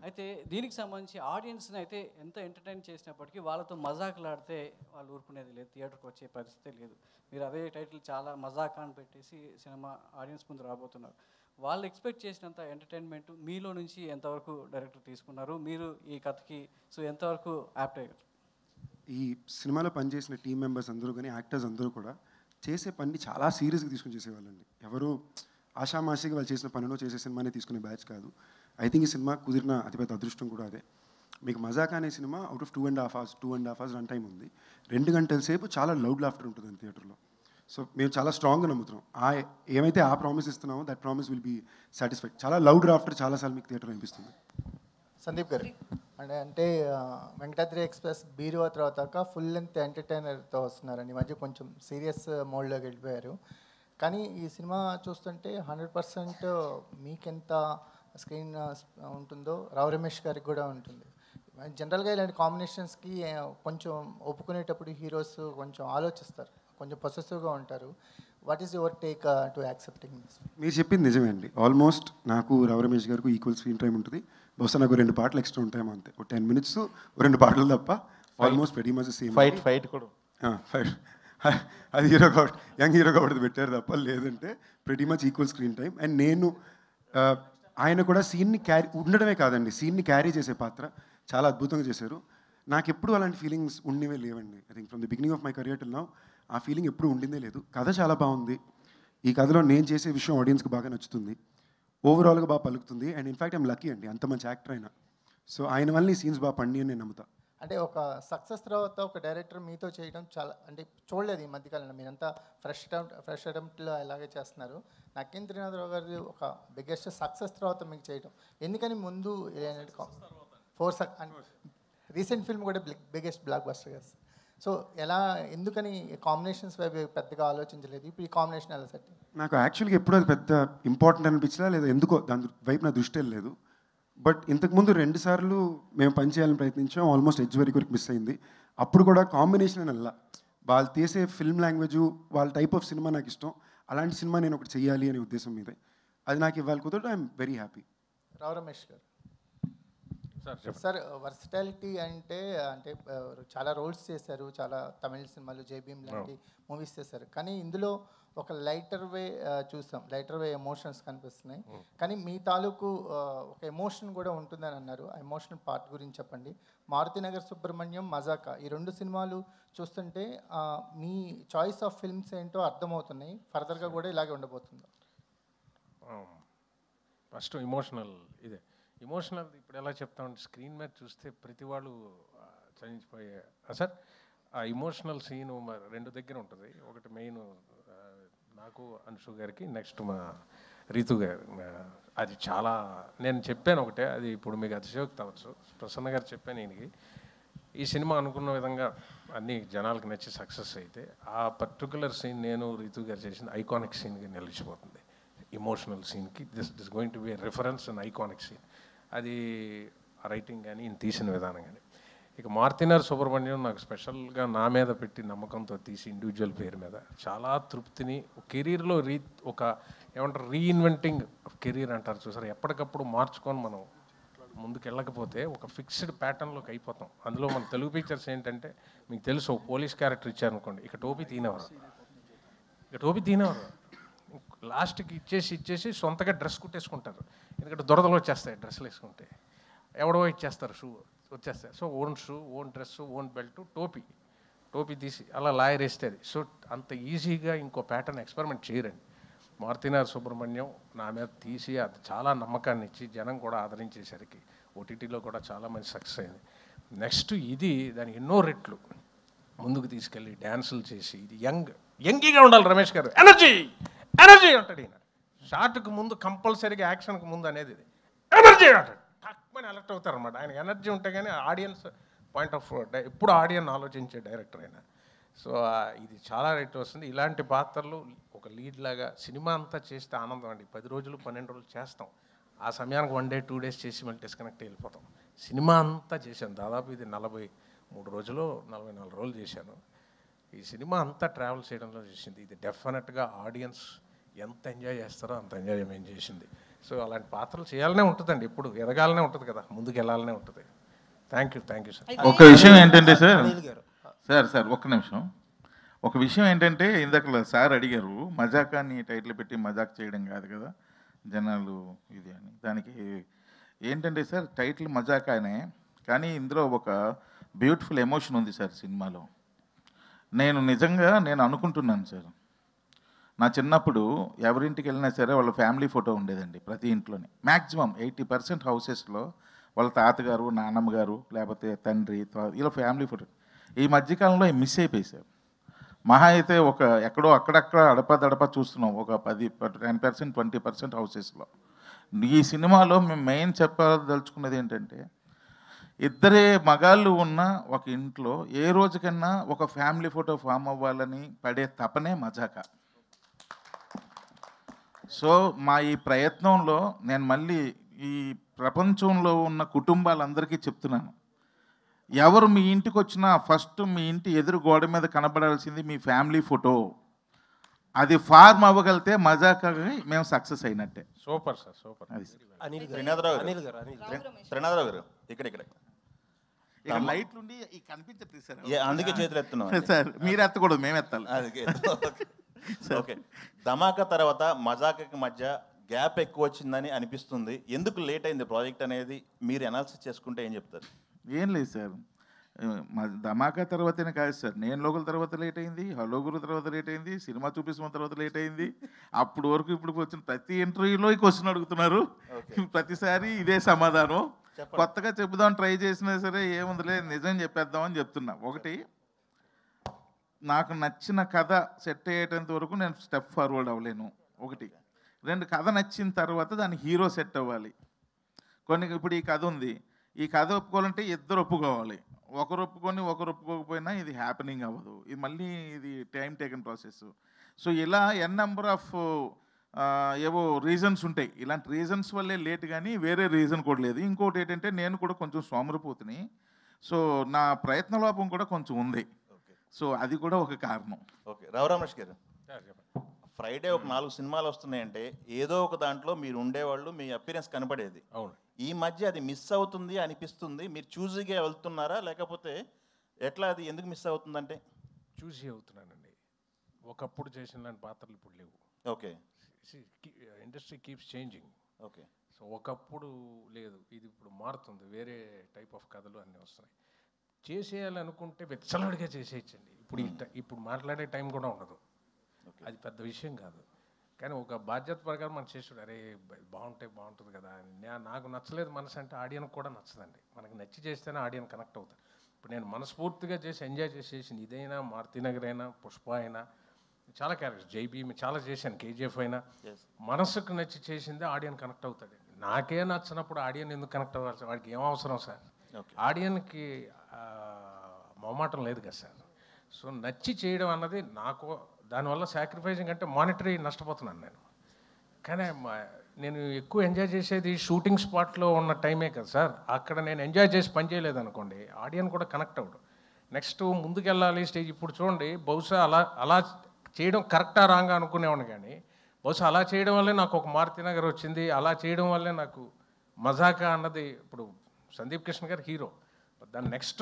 అయితే దీనికి సంబంధించి ఆడియన్స్ని అయితే ఎంత ఎంటర్టైన్ చేసినప్పటికీ వాళ్ళతో మజాకులాడితే వాళ్ళు ఊరుకునేది లేదు, థియేటర్కి వచ్చే పరిస్థితే లేదు. మీరు అదే టైటిల్ చాలా మజాక్ అని పెట్టేసి సినిమా ఆడియన్స్ ముందు రాబోతున్నారు. వాళ్ళు ఎక్స్పెక్ట్ చేసినంత ఎంటర్టైన్మెంట్ మీలో నుంచి ఎంతవరకు డైరెక్టర్ తీసుకున్నారు, మీరు ఈ కథకి సో ఎంతవరకు యాప్ట్ అయ్యారు? ఈ సినిమాలో పనిచేసిన టీం మెంబర్స్ అందరూ కానీ యాక్టర్స్ అందరూ కూడా చేసే పని చాలా సీరియస్గా తీసుకుని చేసేవాళ్ళండి. ఎవరు ఆషామాషిగా వాళ్ళు చేసిన పనిలో చేసే సినిమానే తీసుకునే బ్యాచ్ కాదు. ఐ థింక్ ఈ సినిమా కుదిరిన అతిపెద్ద అదృష్టం కూడా అదే. మీకు మజాక్ అనే cinema out of 2.5 hours run time ఉంది. 2 గంటల సేపు చాలా లౌడ్ లాఫ్టర్ ఉంటుంది థియేటర్లో. సో మేము చాలా స్ట్రాంగ్గా నమ్ముతున్నాం. ఏమైతే ఆ ప్రామిస్ ఇస్తున్నామో that promise will be satisfied. చాలా లౌడ్ లాఫ్టర్ చాలాసార్లు మీకు థియేటర్లో అనిపిస్తుంది. సందీప్ గారు, అంటే వెంకటాద్రి ఎక్స్ప్రెస్ బీరువా తర్వాత ఫుల్ లెంత్ ఎంటర్టైనర్తో వస్తున్నారండి. ఈ మధ్య కొంచెం సీరియస్ మోడ్లోకి వెళ్ళిపోయారు. కానీ ఈ సినిమా చూస్తుంటే 100% మీకెంత స్క్రీన్ ఉంటుందో రావు రమేష్ గారికి కూడా ఉంటుంది. జనరల్గా ఇలాంటి కాంబినేషన్స్కి కొంచెం ఒప్పుకునేటప్పుడు హీరోస్ కొంచెం ఆలోచిస్తారు, కొంచెం పొసెసివ్గా ఉంటారు. What is your take to accepting this? మీరు చెప్పింది నిజమే అండి. ఆల్మోస్ట్ నాకు రావు రమేష్ గారికి ఈక్వల్ స్క్రీన్ టైం ఉంటుంది. బహుశా నాకు 2 పాటలు ఎక్స్ట్రా ఉంటాయేమో, అంతే. ఒక 10 minutes 2 పాటలు తప్ప almost very much same. Fight కూడా ఫైట్ అది హీరో కాబట్టి యంగ్ హీరో కాబట్టి పెట్టారు తప్ప, లేదంటే very much equal screen time. And నేను ఆయన కూడా సీన్ని క్యారీ ఉండడమే కాదండి, సీన్ని క్యారీ చేసే పాత్ర చాలా అద్భుతంగా చేశారు. నాకు ఎప్పుడు అలాంటి ఫీలింగ్స్ ఉండేవే లేవండి. I think from the beginning of my career till now ఆ ఫీలింగ్ ఎప్పుడు ఉండిందే లేదు. కథ చాలా బాగుంది. ఈ కథలో నేను చేసే విషయం ఆడియన్స్కి బాగా నచ్చుతుంది, ఓవరాల్గా బాగా పలుకుతుంది. అండ్ ఇన్ఫ్యాక్ట్ ఐమ్ లక్కీ అండి, అంత మంచి యాక్టర్ అయినా. సో ఆయన వల్ల ఈ సీన్స్ బాగా పండి అని నేను నమ్ముతా. అంటే ఒక సక్సెస్ తర్వాత ఒక డైరెక్టర్ మీతో చేయడం చాలా, అంటే చూడలేదు ఈ మధ్యకాలంలో. మీరంతా ఫ్రెష్ అటెంప్ట్లో అలాగే చేస్తున్నారు. నక్కిన్ త్రినాథరావు గారి ఒక బిగ్గెస్ట్ సక్సెస్ తర్వాత మీకు చేయడం ఎందుకని? ముందు రీసెంట్ ఫిల్మ్ కూడా బిగ్గెస్ట్ బ్లాక్ బస్టర్ కదా. సో ఎలా, ఎందుకని కాంబినేషన్స్ వైపు పెద్దగా ఆలోచించలేదు? ఇప్పుడు ఈ కాంబినేషన్ ఎలా సెట్? నాకు యాక్చువల్గా ఎప్పుడు అది పెద్ద ఇంపార్టెంట్ అనిపించలా, లేదా ఎందుకో దాని వైపు నా దృష్టి వెళ్ళలేదు. బట్ ఇంతకుముందు 2 సార్లు మేము పనిచేయాలని ప్రయత్నించాం. ఆల్మోస్ట్ ఎడ్జ్ వరకు మిస్ అయింది. అప్పుడు కూడా కాంబినేషన్ అని అలా వాళ్ళు తీసే ఫిల్మ్ లాంగ్వేజ్, వాళ్ళ టైప్ ఆఫ్ సినిమా నాకు ఇష్టం. అలాంటి సినిమా నేను ఒకటి చెయ్యాలి అనే ఉద్దేశం మీదే. అది నాకు ఇవ్వాలి కుదరదు. I'm very happy. Rao Ramesh గారు సార్, వర్సిటాలిటీ అంటే చాలా రోల్స్ చేశారు, చాలా తమిళ సినిమాలు, జైభీమ్ లాంటి మూవీస్ చేశారు. కానీ ఇందులో ఒక లైటర్ వే చూసాం, లైటర్ వే ఎమోషన్స్ కనిపిస్తున్నాయి. కానీ మీ తాలూకు ఒక ఎమోషన్ కూడా ఉంటుందని అన్నారు. ఆ ఎమోషనల్ పార్ట్ గురించి చెప్పండి. మారుతినగర్ సుబ్రహ్మణ్యం, మజాకా, ఈ 2 సినిమాలు చూస్తుంటే మీ చాయిస్ ఆఫ్ ఫిల్మ్స్ ఏంటో అర్థమవుతున్నాయి. ఫర్దర్గా కూడా ఇలాగే ఉండబోతుందా? ఫస్ట్ ఇదే ఇమోషనల్ ఇప్పుడు ఎలా చెప్తామంటే, స్క్రీన్ మీద చూస్తే ప్రతి వాళ్ళు చనిపోయే సార్ ఆ ఇమోషనల్ సీన్ 2 దగ్గర ఉంటుంది. ఒకటి మెయిన్ నాకు అన్షు గారికి, నెక్స్ట్ మా రీతు గారు. అది చాలా నేను చెప్పాను ఒకటే, అది ఇప్పుడు మీకు అతిశయోక్తి అవ్వచ్చు. ప్రసన్న గారు చెప్పాను ఈయనకి, ఈ సినిమా అనుకున్న విధంగా అన్ని జనాలకు నచ్చి సక్సెస్ అయితే ఆ పర్టికులర్ సీన్ నేను రీతు గారు చేసిన ఐకానిక్ సీన్గా నిలిచిపోతుంది. ఇమోషనల్ సీన్కి this going to be reference and iconic scene. అది రైటింగ్ కానీ ఈయన తీసిన విధానం కానీ. ఇక మారుతినగర్ సుబ్రహ్మణ్యం నాకు స్పెషల్గా నా మీద పెట్టి నమ్మకంతో తీసి ఇండివిజువల్ పేరు మీద చాలా తృప్తిని, కెరీర్లో ఒక ఏమంటారు రీఇన్వెంటింగ్ కెరీర్ అంటారు చూసారు, ఎప్పటికప్పుడు మార్చుకొని మనం ముందుకు వెళ్ళకపోతే ఒక ఫిక్స్డ్ ప్యాటర్న్లోకి అయిపోతాం. అందులో మన తెలుగు పిక్చర్స్ ఏంటంటే మీకు తెలుసు, ఒక పోలీస్ క్యారెక్టర్ ఇచ్చారనుకోండి, ఇక టోపీ తీనేవారు, లాస్ట్కి ఇచ్చేసి సొంతగా డ్రెస్ కుట్టేసుకుంటారు. ఎందుకంటే దురదలు వచ్చేస్తాయి డ్రెస్సులు వేసుకుంటే. ఎవడో ఇచ్చేస్తారు షూ, వచ్చేస్తాయి. So own shoe, own dress, own belt, టోపీ తీసి అలా లాయర్ వేస్తుంది. సో అంత ఈజీగా ఇంకో ప్యాటర్న్ ఎక్స్పెరిమెంట్ చేయరండి. మారుతినార్ సుబ్రహ్మణ్యం నా మీద తీసి అది చాలా నమ్మకాన్ని ఇచ్చి జనం కూడా ఆదరించేసరికి ఓటీటీలో కూడా చాలా మంచి సక్సెస్ అయింది. నెక్స్ట్ ఇది దాని ఎన్నో రెట్లు ముందుకు తీసుకెళ్ళి డ్యాన్సులు చేసి ఇది యంగీగా ఉండాలి రమేష్ గారు. ఎనర్జీ అంటాడు ఈయన. షార్ట్కి ముందు కంపల్సరీగా యాక్షన్కి ముందు అనేది ఇది ఎనర్జీ అంటాడు. తక్కువని అలర్ట్ అవుతారు అనమాట. ఆయన ఎనర్జీ ఉంటే కానీ ఆడియన్స్ పాయింట్ ఆఫ్ ఎప్పుడు ఆడియన్స్ ఆలోచించే డైరెక్టర్ అయినా. సో ఇది చాలా రేట్ వస్తుంది. ఇలాంటి పాత్రలు ఒక లీడ్ లాగా సినిమా అంతా చేస్తే ఆనందం అండి. 10 రోజులు 12 రోజులు చేస్తాం, ఆ సమయానికి 1 day 2 days చేసి మళ్ళీ డిస్కనెక్ట్ వెళ్ళిపోతాం. సినిమా అంతా చేశాను, దాదాపు ఇది 43 రోజులు 44 రోజులు చేశాను. ఈ సినిమా అంతా ట్రావెల్ చేయడంలో చేసింది. ఇది డెఫినెట్గా ఆడియన్స్ ఎంత ఎంజాయ్ చేస్తారో అంత ఎంజాయ్మెంట్ చేసింది. సో అలాంటి పాత్రలు చేయాలనే ఉంటుందండి, ఎప్పుడు ఎదగాలనే ఉంటుంది కదా, ముందుకు వెళ్ళాలనే ఉంటుంది. Thank you sir. ఒక విషయం ఏంటంటే సార్ ఒక్క నిమిషం. ఒక విషయం ఏంటంటే ఇందాక సార్ అడిగారు మజాకాన్ని టైటిల్ పెట్టి మజాక్ చేయడం కాదు కదా జనాలు ఇది అని. దానికి ఏంటంటే సార్ టైటిల్ మజాకానే, కానీ ఇందులో ఒక బ్యూటిఫుల్ ఎమోషన్ ఉంది సార్ సినిమాలో. నేను అనుకుంటున్నాను సార్, నా చిన్నప్పుడు ఎవరింటికి వెళ్ళినా సరే వాళ్ళ ఫ్యామిలీ ఫోటో ఉండేదండి ప్రతి ఇంట్లోనే. మ్యాక్సిమం 80% హౌసెస్లో వాళ్ళ తాతగారు, నాన్నమ్మ గారు, లేకపోతే తండ్రి, ఇలా ఫ్యామిలీ ఫోటో. ఈ మధ్యకాలంలో మిస్ అయిపోయి సార్. మహా అయితే ఒక ఎక్కడో అక్కడక్కడ అడపదడప చూస్తున్నాం, ఒక 10% 20% హౌసెస్లో. ఈ సినిమాలో మేము మెయిన్ చెప్పదలుచుకున్నది ఏంటంటే, ఇద్దరే మగాళ్ళు ఉన్న ఒక ఇంట్లో ఏ రోజుకన్నా ఒక ఫ్యామిలీ ఫోటో ఫామ్ అవ్వాలని పడే తపనే మజాక. సో మా ఈ ప్రయత్నంలో నేను మళ్ళీ ఈ ప్రపంచంలో ఉన్న కుటుంబాలందరికీ చెప్తున్నాను, ఎవరు మీ ఇంటికి వచ్చినా ఫస్ట్ మీ ఇంటి ఎదురు గోడ మీద కనబడాల్సింది మీ ఫ్యామిలీ ఫోటో. అది ఫార్మ్ అవ్వగలిగితే మజాకకి మేము సక్సెస్ అయినట్టే. Super sir, super. అది త్రినాథరావు గారు ఇక్కడ లైట్లు ఉండి కనిపించట్లేదు సార్, అందుకే చేతులు ఎత్తున్నాం సార్. మీరు ఎత్తకూడదు, మేము ఎత్తాలి. ఓకే, ధమాకా తర్వాత మజాకకి మధ్య గ్యాప్ ఎక్కువ వచ్చిందని అనిపిస్తుంది. ఎందుకు లేట్ అయింది ప్రాజెక్ట్ అనేది మీరు అనాలిసిస్ చేసుకుంటే ఏం చెప్తారు? ఏం లేదు సార్, ధమాకా తర్వాతనే కాదు సార్, నేను లోకల్ తర్వాత లేట్ అయింది, హలో గురు తర్వాత లేట్ అయింది, సినిమా చూపిస్తున్న తర్వాత లేట్ అయింది. అప్పుడు వరకు ఇప్పుడు వచ్చిన ప్రతి ఇంటర్వ్యూలో ఈ క్వశ్చన్ అడుగుతున్నారు, ప్రతిసారి ఇదే సమాధానం. కొత్తగా చెప్పుదాం ట్రై చేసినా సరే ఏముందిలే నిజం చెప్పేద్దామని చెప్తున్నా. ఒకటి, నాకు నచ్చిన కథ సెట్ అయ్యేటంత వరకు నేను స్టెప్ ఫార్వర్డ్ అవ్వలేను. ఒకటి. 2, కథ నచ్చిన తర్వాత దాని హీరో సెట్ అవ్వాలి. ఇప్పుడు ఈ కథ ఉంది, ఈ కథ ఒప్పుకోవాలంటే ఇద్దరు ఒప్పుకోవాలి. ఒకరు ఒప్పుకొని ఒకరు ఒప్పుకోకపోయినా ఇది హ్యాపెనింగ్ అవ్వదు. ఇది మళ్ళీ ఇది టైం టేకన్ ప్రాసెస్. సో ఇలా నెంబర్ ఆఫ్ ఏవో రీజన్స్ ఉంటాయి. ఇలాంటి రీజన్స్ వల్లే లేట్, కానీ వేరే రీజన్ కూడా లేదు. ఇంకోటి ఏంటంటే నేను కూడా కొంచెం సోమరిపోతుని, సో నా ప్రయత్న లోపం కూడా కొంచెం ఉంది. సో అది కూడా ఒక కారణం. ఓకే, రమేష్ గారు, ఫ్రైడే ఒక 4 సినిమాలు వస్తున్నాయంటే ఏదో ఒక దాంట్లో మీరు ఉండేవాళ్ళు, మీ అపీరెన్స్ కనపడేది. అవును. ఈ మధ్య అది మిస్ అవుతుంది అనిపిస్తుంది. మీరు చూజీగా వెళ్తున్నారా, లేకపోతే ఎట్లా, అది ఎందుకు మిస్ అవుతుందంటే? చూసి అవుతున్నానండి. ఒకప్పుడు చేసిన పాత్రలు ఇప్పుడు లేవు. Okay, industry keeps changing. Okay. So ఒకప్పుడు లేదు, ఇది ఇప్పుడు మారుతుంది. వేరే టైప్ ఆఫ్ కథలు అన్నీ వస్తున్నాయి. చేసేయాలనుకుంటే వెచ్చలడిగా చేసేయచ్చండి. ఇప్పుడు మాట్లాడే టైం కూడా ఉండదు. అది పెద్ద విషయం కాదు, కానీ ఒక బాధ్యత ప్రకారం మనం చేసాడు. అరే బాగుంటుంది కదా, నాకు నచ్చలేదు మనసు అంటే ఆడియన్కి కూడా నచ్చదండి. మనకు నచ్చి చేస్తేనే ఆడియన్ కనెక్ట్ అవుతారు. ఇప్పుడు నేను మనస్ఫూర్తిగా చేసి ఎంజాయ్ చేసేసింది ఇదైనా, మారుతినగర్ అయినా, పుష్ప అయినా, చాలా క్యారెక్టర్స్, జైబీ చాలా చేశాను, కేజీఎఫ్ అయినా, మనసుకు నచ్చి చేసిందే ఆడియన్ కనెక్ట్ అవుతాడు. నాకే నచ్చినప్పుడు ఆడియన్ ఎందుకు కనెక్ట్ అవ్వాలి? వాడికి ఏం అవసరం సార్? ఆడియన్కి మొహమాటం లేదు కదా సార్. సో నచ్చి చేయడం అన్నది నాకు, దానివల్ల సాక్రిఫైసింగ్ అంటే మానిటరీ నష్టపోతున్నాను నేను. కానీ నేను ఎక్కువ ఎంజాయ్ చేసేది షూటింగ్ స్పాట్లో ఉన్న టైమే కదా సార్. అక్కడ నేను ఎంజాయ్ చేసి పని చేయలేదు అనుకోండి, ఆడియన్ కూడా కనెక్ట్ అవ్వడు. నెక్స్ట్ ముందుకెళ్ళాలి స్టేజ్. ఇప్పుడు చూడండి, బహుశా అలా చేయడం కరెక్టా రాంగా అనుకునేవాడిని, కానీ బహుశా అలా చేయడం వల్లే నాకు ఒక మారుతినగర్ వచ్చింది. అలా చేయడం వల్లే నాకు మజాకా అన్నది, ఇప్పుడు సందీప్ కిషన్ గారు హీరో, దాన్ని నెక్స్ట్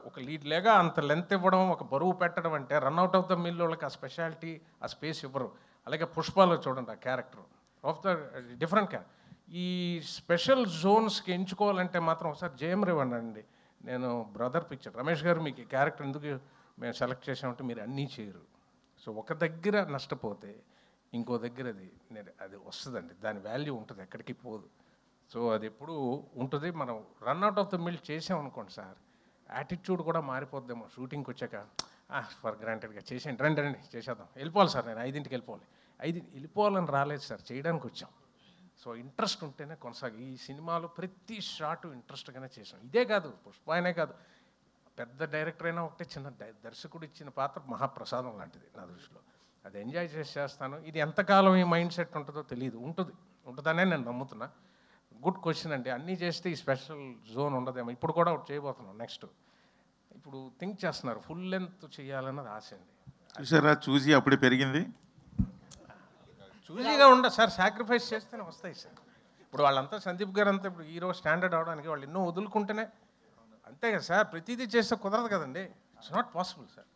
ఒక లీడ్ లేగా అంత లెంత్ ఇవ్వడం, ఒక బరువు పెట్టడం అంటే రన్అట్ ఆఫ్ ద మిల్ వాళ్ళకి ఆ స్పెషాలిటీ, ఆ స్పేస్ ఇవ్వరు. అలాగే పుష్పాలో చూడండి, ఆ క్యారెక్టర్ ఆఫ్ ద డిఫరెంట్ ఈ స్పెషల్ జోన్స్కి ఎంచుకోవాలంటే మాత్రం ఒకసారి జయం రేవండి. నేను బ్రదర్ పిక్చర్ రమేష్ గారు మీకు క్యారెక్టర్ ఎందుకు మేము సెలెక్ట్ చేసామంటే మీరు అన్నీ చేయరు. సో ఒక దగ్గర నష్టపోతే ఇంకో దగ్గర అది వస్తుందండి, దాని వాల్యూ ఉంటుంది, ఎక్కడికి పోదు. సో అది ఎప్పుడు ఉంటుంది. మనం రన్అట్ ఆఫ్ ద మిల్ చేసామనుకోండి సార్, యాటిట్యూడ్ కూడా మారిపోద్దేమో. షూటింగ్కి వచ్చాక ఫర్ గ్రాంటెడ్గా చేసేయండి, రండి రండి చేసేద్దాం, వెళ్ళిపోవాలి సార్, నేను 5ంటికి వెళ్ళిపోవాలి. 5 వెళ్ళిపోవాలని రాలేదు సార్, చేయడానికి వచ్చాం. సో ఇంట్రెస్ట్ ఉంటేనే కొనసాగి ఈ సినిమాలో ప్రతి షాటు ఇంట్రెస్ట్గానే చేసాం. ఇదే కాదు, పుష్ప అయినే కాదు, పెద్ద డైరెక్టర్ అయినా ఒకటే, చిన్న దర్శకుడు ఇచ్చిన పాత్ర మహాప్రసాదం లాంటిది నా దృష్టిలో. అది ఎంజాయ్ చేస్తాను. ఇది ఎంతకాలం ఈ మైండ్ సెట్ ఉంటుందో తెలియదు, ఉంటుందనే నేను నమ్ముతున్నా. గుడ్ క్వశ్చన్ అండి. అన్నీ చేస్తే ఈ స్పెషల్ జోన్ ఉండదేమో. ఇప్పుడు కూడా ఒకటి చేయబోతున్నాం నెక్స్ట్. ఇప్పుడు థింక్ చేస్తున్నారు, ఫుల్ లెంత్ చేయాలన్నది ఆశ అండి. చూసారా, చూసి అప్పుడే పెరిగింది. చూజీగా ఉండదు సార్, సాక్రిఫైస్ చేస్తేనే వస్తాయి సార్. ఇప్పుడు వాళ్ళంతా సందీప్ గారు అంతా ఇప్పుడు హీరో స్టాండర్డ్ అవడానికి వాళ్ళు ఎన్నో వదులుకుంటేనే, అంతే కదా సార్, ప్రతిదీ చేస్తే కుదరదు కదండి. It's not possible sir.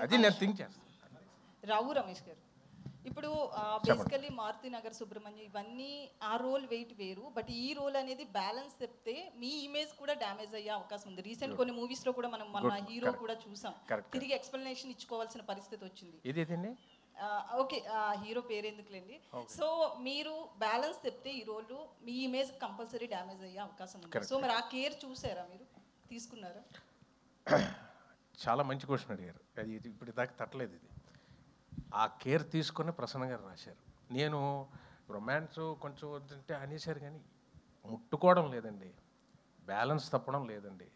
అది నేను థింక్ చేస్తాను. రావు రమేష్ గారు, ఇప్పుడు బేసికల్లీ మారుతి నగర్ సుబ్రహ్మణ్యం ఇవన్నీ ఆ రోల్ వెయిట్ వేరు, బట్ ఈ రోల్ అనేది బ్యాలెన్స్ చెప్తే మీ ఇమేజ్ కూడా డ్యామేజ్ అయ్యే అవకాశం ఉంది. రీసెంట్ కొన్ని మూవీస్ లో కూడా మనం మన హీరో కూడా చూసాం, తిరిగి ఎక్స్ప్లెనేషన్ ఇచ్చుకోవాల్సిన పరిస్థితి వచ్చింది. ఇదేండి ఓకే, హీరో పేరు ఎందుకులేండి. సో మీరు బ్యాలెన్స్ చెప్తే ఈ రోల్ మీ ఇమేజ్ కంపల్సరీ డ్యామేజ్ అయ్యే అవకాశం ఉంది. సో మరి ఆ కేర్ చూసారా, మీరు తీసుకున్నారా? చాలా మంచి క్వశ్చన్ అడిగారు. అది ఇప్పుడు దాకా తట్టలేదు. ఇది ఆ కేర్ తీసుకొని ప్రసన్న గారు రాశారు. నేను రొమాన్స్ కొంచెం వద్దంటే అనేసారు, కానీ ముట్టుకోవడం లేదండి, బ్యాలెన్స్ తప్పడం లేదండి,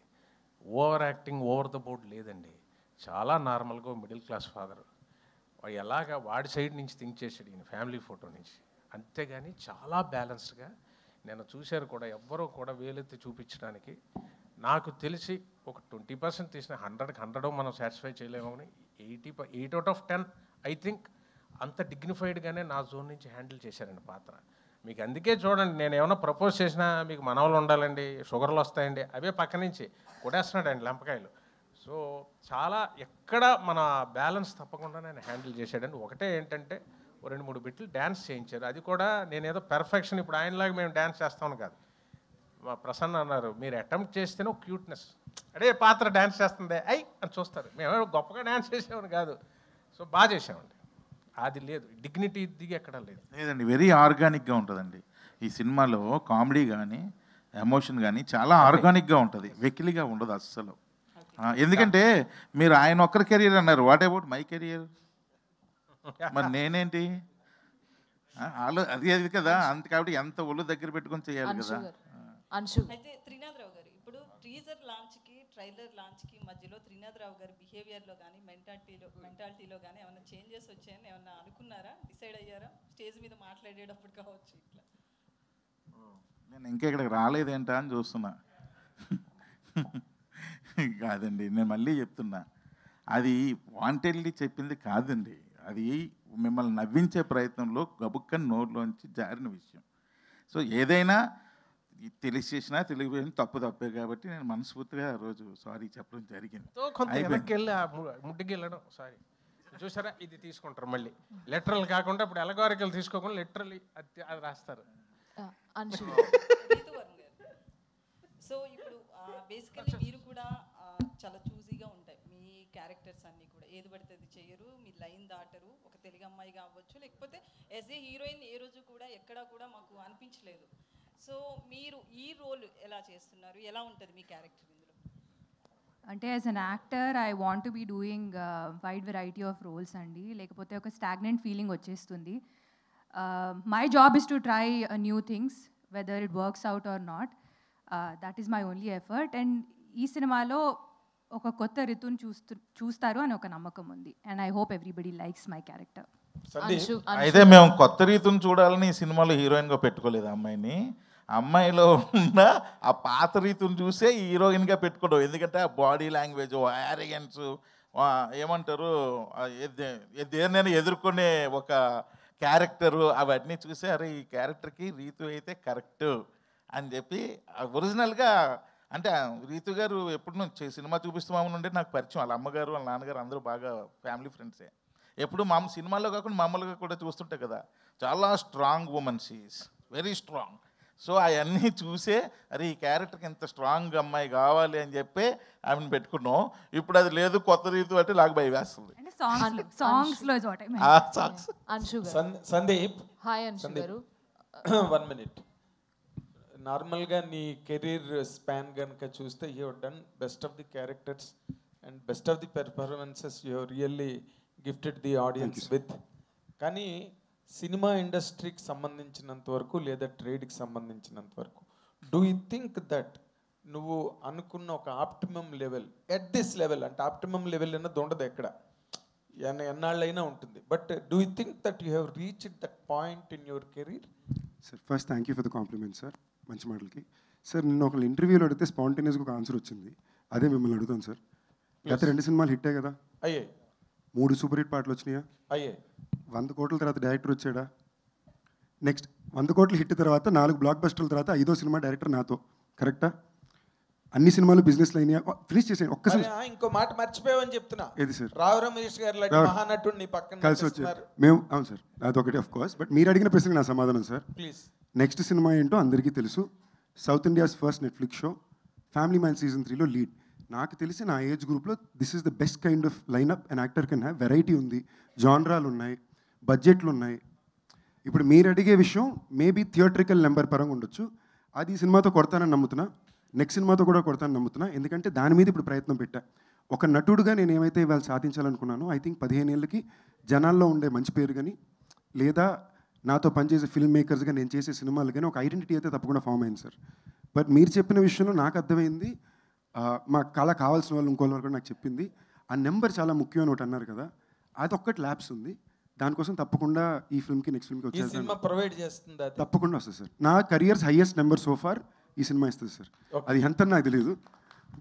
over acting over the board లేదండి. చాలా నార్మల్గా మిడిల్ క్లాస్ ఫాదర్ ఎలాగా వాడి సైడ్ నుంచి థింక్ చేసాడు ఈయన ఫ్యామిలీ ఫోటో నుంచి, అంతేగాని చాలా బ్యాలెన్స్డ్గా నేను చూశారు కూడా. ఎవ్వరూ కూడా వేలెత్తి చూపించడానికి నాకు తెలిసి ఒక 20% తీసిన 100కి 100 మనం సాటిస్ఫై చేయలేము. 8 out of 10 ఐ థింక్ అంత డిగ్నిఫైడ్గానే నా జోన్ నుంచి హ్యాండిల్ చేశారండి పాత్ర. మీకు అందుకే చూడండి, నేను ఏమైనా ప్రపోజ్ చేసినా మీకు మనవలు ఉండాలండి, షుగర్లు వస్తాయండి, అవే పక్క నుంచి కొడేస్తున్నాడండి లెంపకాయలు. సో చాలా ఎక్కడ మన బ్యాలెన్స్ తప్పకుండా నేను హ్యాండిల్ చేశాడండి. ఒకటే ఏంటంటే 2-3 బిట్లు డ్యాన్స్ చేయించారు. అది కూడా నేనేదో పెర్ఫెక్షన్ ఇప్పుడు ఆయనలాగా మేము డ్యాన్స్ చేస్తామని కాదు. మా ప్రసన్న అన్నారు, మీరు అటెంప్ట్ చేస్తేనే క్యూట్నెస్, అడే పాత్ర డ్యాన్స్ చేస్తుంది అని చూస్తారు. మేము గొప్పగా డ్యాన్స్ చేసామని కాదు. సో బాగా చేసామండి. అది లేదు, డిగ్నిటీ దిగి ఎక్కడ లేదండి. వెరీ ఆర్గానిక్గా ఉంటుందండి ఈ సినిమాలో. కామెడీ కానీ ఎమోషన్ కానీ చాలా ఆర్గానిక్గా ఉంటుంది, వెకిలిగా ఉండదు అస్సలు. ఎందుకంటే మీరు ఆయన ఒక్కరి కెరియర్ అన్నారు, వాట్ అబౌట్ మై కెరియర్? మరి నేనేంటి? అది కదా, అంత కాబట్టి ఎంత ఒళ్ళు దగ్గర పెట్టుకొని చేయాలి కదా. అయితే త్రినాథరావు గారు, ఇప్పుడు టీజర్ లాంచ్కి ట్రైలర్ లాంచ్కి మధ్యలో త్రినాథరావు గారి బిహేవియర్లో కానీ మెంటాలిటీలో కానీ ఏమైనా చేంజెస్ వచ్చాయని ఏమన్నా అనుకున్నారా, డిసైడ్ అయ్యారా? స్టేజ్ మీద మాట్లాడేటప్పుడు కావచ్చు ఇట్లా. నేను ఇంకా ఇక్కడికి రాలేదేంటా అని చూస్తున్నా. కాదండి, నేను మళ్ళీ చెప్తున్నా, అది వాంటెడ్లీ చెప్పింది కాదండి. అది మిమ్మల్ని నవ్వించే ప్రయత్నంలో గబుక్కని నోరులోంచి జారిన విషయం. సో ఏదైనా తెలిసి చేసినా తెలియపోయినా తప్పే కాబట్టి నేను మనస్ఫూర్తిగా ఆ రోజు సారీ చెప్పడం జరిగింది. ముడ్డికి వెళ్ళడం సారీ చూసారా, ఇది తీసుకుంటారు మళ్ళీ లెటరల్ కాకుండా. ఇప్పుడు ఎలగారికలు తీసుకోకుండా లిటరల్లీ అది రాస్తారు. సో ఇప్పుడు బేసికలీ మీరు కూడా చాలా చూజీగా ఉంటాయి మీ క్యారెక్టర్స్ అన్నీ కూడా, ఏది పడితే అది చేయరు, మీ లైన్ దాటరు. ఒక తెలుగు అమ్మాయి కావచ్చు, లేకపోతే యాజ్ ఏ హీరోయిన్ ఏ రోజు కూడా ఎక్కడా కూడా మాకు అనిపించలేదు. సో మీరు ఈ రోల్ ఎలా చేస్తున్నారు, ఎలా ఉంటుంది మీ క్యారెక్టర్ ఇందులో? అంటే as an actor I want to be doing wide variety of roles అండి, లేకపోతే ఒక స్టాగ్నెంట్ ఫీలింగ్ వచ్చేస్తుంది. My job is to try new things whether it works out or not. That is my only effort. And ఈ సినిమాలో ఒక కొత్త రితుని చూస్తారు అని ఒక నమ్మకం ఉంది. And I hope everybody likes my character. అయితే మేము కొత్త రీతిని చూడాలని ఈ సినిమాలో హీరోయిన్గా పెట్టుకోలేదు అమ్మాయిని. అమ్మాయిలో ఉన్న ఆ పాత రీతిని చూసే హీరోయిన్గా పెట్టుకోవడం. ఎందుకంటే ఆ బాడీ లాంగ్వేజ్, యారియన్స్, ఏమంటారు, దేన్నైనా ఎదుర్కొనే ఒక క్యారెక్టరు, అవన్నీ చూసే అరే ఈ క్యారెక్టర్కి రీతు అయితే కరెక్ట్ అని చెప్పి ఒరిజినల్గా. అంటే రీతు గారు ఎప్పుడు నుంచి సినిమా చూపిస్తామని ఉంటే నాకు పరిచయం. వాళ్ళ అమ్మగారు వాళ్ళ నాన్నగారు అందరూ బాగా ఫ్యామిలీ ఫ్రెండ్సే. ఎప్పుడు మా సినిమాలో కాకుండా మామూలుగా కూడా చూస్తుంటే కదా, చాలా strong women, she is very strong. So అవన్నీ చూసే అరే ఈ క్యారెక్టర్కి ఇంత స్ట్రాంగ్ అమ్మాయి కావాలి అని చెప్పి ఆమెను పెట్టుకున్నాం. ఇప్పుడు అది లేదు, కొత్త రీతి అంటే నాకు భయం వేస్తుంది. సాంగ్స్లో సాంగ్స్. అంశు గారు. సందీప్, హాయ్ అంశు గారు. 1 minute. నార్మల్గా నీ కెరీర్ స్పాన్ కనుక చూస్తే you have done best of the characters and best of the performances you have really gifted the audience with. కానీ సినిమా ఇండస్ట్రీకి సంబంధించినంత వరకు లేదా ట్రేడ్కి సంబంధించినంత వరకు డూ యూ థింక్ దట్ నువ్వు అనుకున్న ఒక optimum level at this level, అంటే ఆప్టిమమ్ లెవెల్ అన్నది ఉండదు ఎక్కడ, ఎన్నాళ్ళైనా ఉంటుంది, but do you think that you have reached that point in your career? Sir first thank you for the compliment sir, మంచి మాటలకి. సార్ నిన్న ఒక ఇంటర్వ్యూలో అడిగితే స్పాంటేనియస్గా ఒక ఆన్సర్ వచ్చింది, అదే మిమ్మల్ని అడుగుతాను సార్. గత 2 సినిమాలు హిట్టే కదా? అయ్యాయి. 3 సూపర్ హిట్ పాటలు వచ్చినాయా? అయ్యాయి. 100 కోట్ల తర్వాత డైరెక్టర్ వచ్చాడా? నెక్స్ట్ 100 కోట్ల హిట్ తర్వాత 4 బ్లాక్ బస్టర్ల తర్వాత 5వ సినిమా డైరెక్టర్ నాతో, కరెక్టా? అన్ని సినిమాలు బిజినెస్లు అయినాయా? ఫినిష్ చేసాను ఒక్కసారి. ఇంకో మాట మర్చిపోయావని చెప్తున్నా. ఏది సార్? రావు రమేష్ గారు లాంటి మహానటుడు నీ పక్కన కలిసి వచ్చారు మేము. అవును సార్, అదొకటి ఆఫ్ కోర్స్. బట్ మీరు అడిగిన ప్రశ్నకి నా సమాధానం సార్. ప్లీజ్. నెక్స్ట్ సినిమా ఏంటో అందరికీ తెలుసు. South India's first Netflix show family man season 3లో లీడ్. నాకు తెలిసి నా ఏజ్ గ్రూప్లో this is the best kind of lineup and actor can have. Variety ఉంది, జాన్రాలు ఉన్నాయి, బడ్జెట్లు ఉన్నాయి. ఇప్పుడు మీరు అడిగే విషయం మేబీ థియేట్రికల్ నెంబర్ పరంగా ఉండొచ్చు, అది ఈ సినిమాతో కొడతానని నమ్ముతున్నా, నెక్స్ట్ సినిమాతో కూడా కొడతానని నమ్ముతున్నా. ఎందుకంటే దాని మీద ఇప్పుడు ప్రయత్నం పెట్టా. ఒక నటుడుగా నేను ఏమైతే ఇవాళ సాధించాలనుకున్నానో ఐ థింక్ 15 ఏళ్ళకి జనాల్లో ఉండే మంచి పేరు కానీ లేదా నాతో పనిచేసే ఫిల్మ్ మేకర్స్గా నేను చేసే సినిమాలు కానీ ఒక ఐడెంటిటీ అయితే తప్పకుండా ఫామ్ అయింది సార్. బట్ మీరు చెప్పిన విషయంలో నాకు అర్థమైంది, మా కళ కావాల్సిన వాళ్ళు ఇంకోళ్ళ కూడా నాకు చెప్పింది, ఆ నెంబర్ చాలా ముఖ్యం అని ఒకటి అన్నారు కదా, అది ఒక్కటి ల్యాబ్స్ ఉంది. దానికోసం తప్పకుండా ఈ ఫిల్మ్కి నెక్స్ట్ ఫిల్మ్కి వచ్చేసి ప్రొవైడ్ చేస్తుంది, తప్పకుండా వస్తుంది సార్. నా కెరియర్స్ హైయెస్ట్ నెంబర్ సోఫార్ ఈ సినిమా ఇస్తుంది సార్. అది ఎంత నాకు తెలియదు,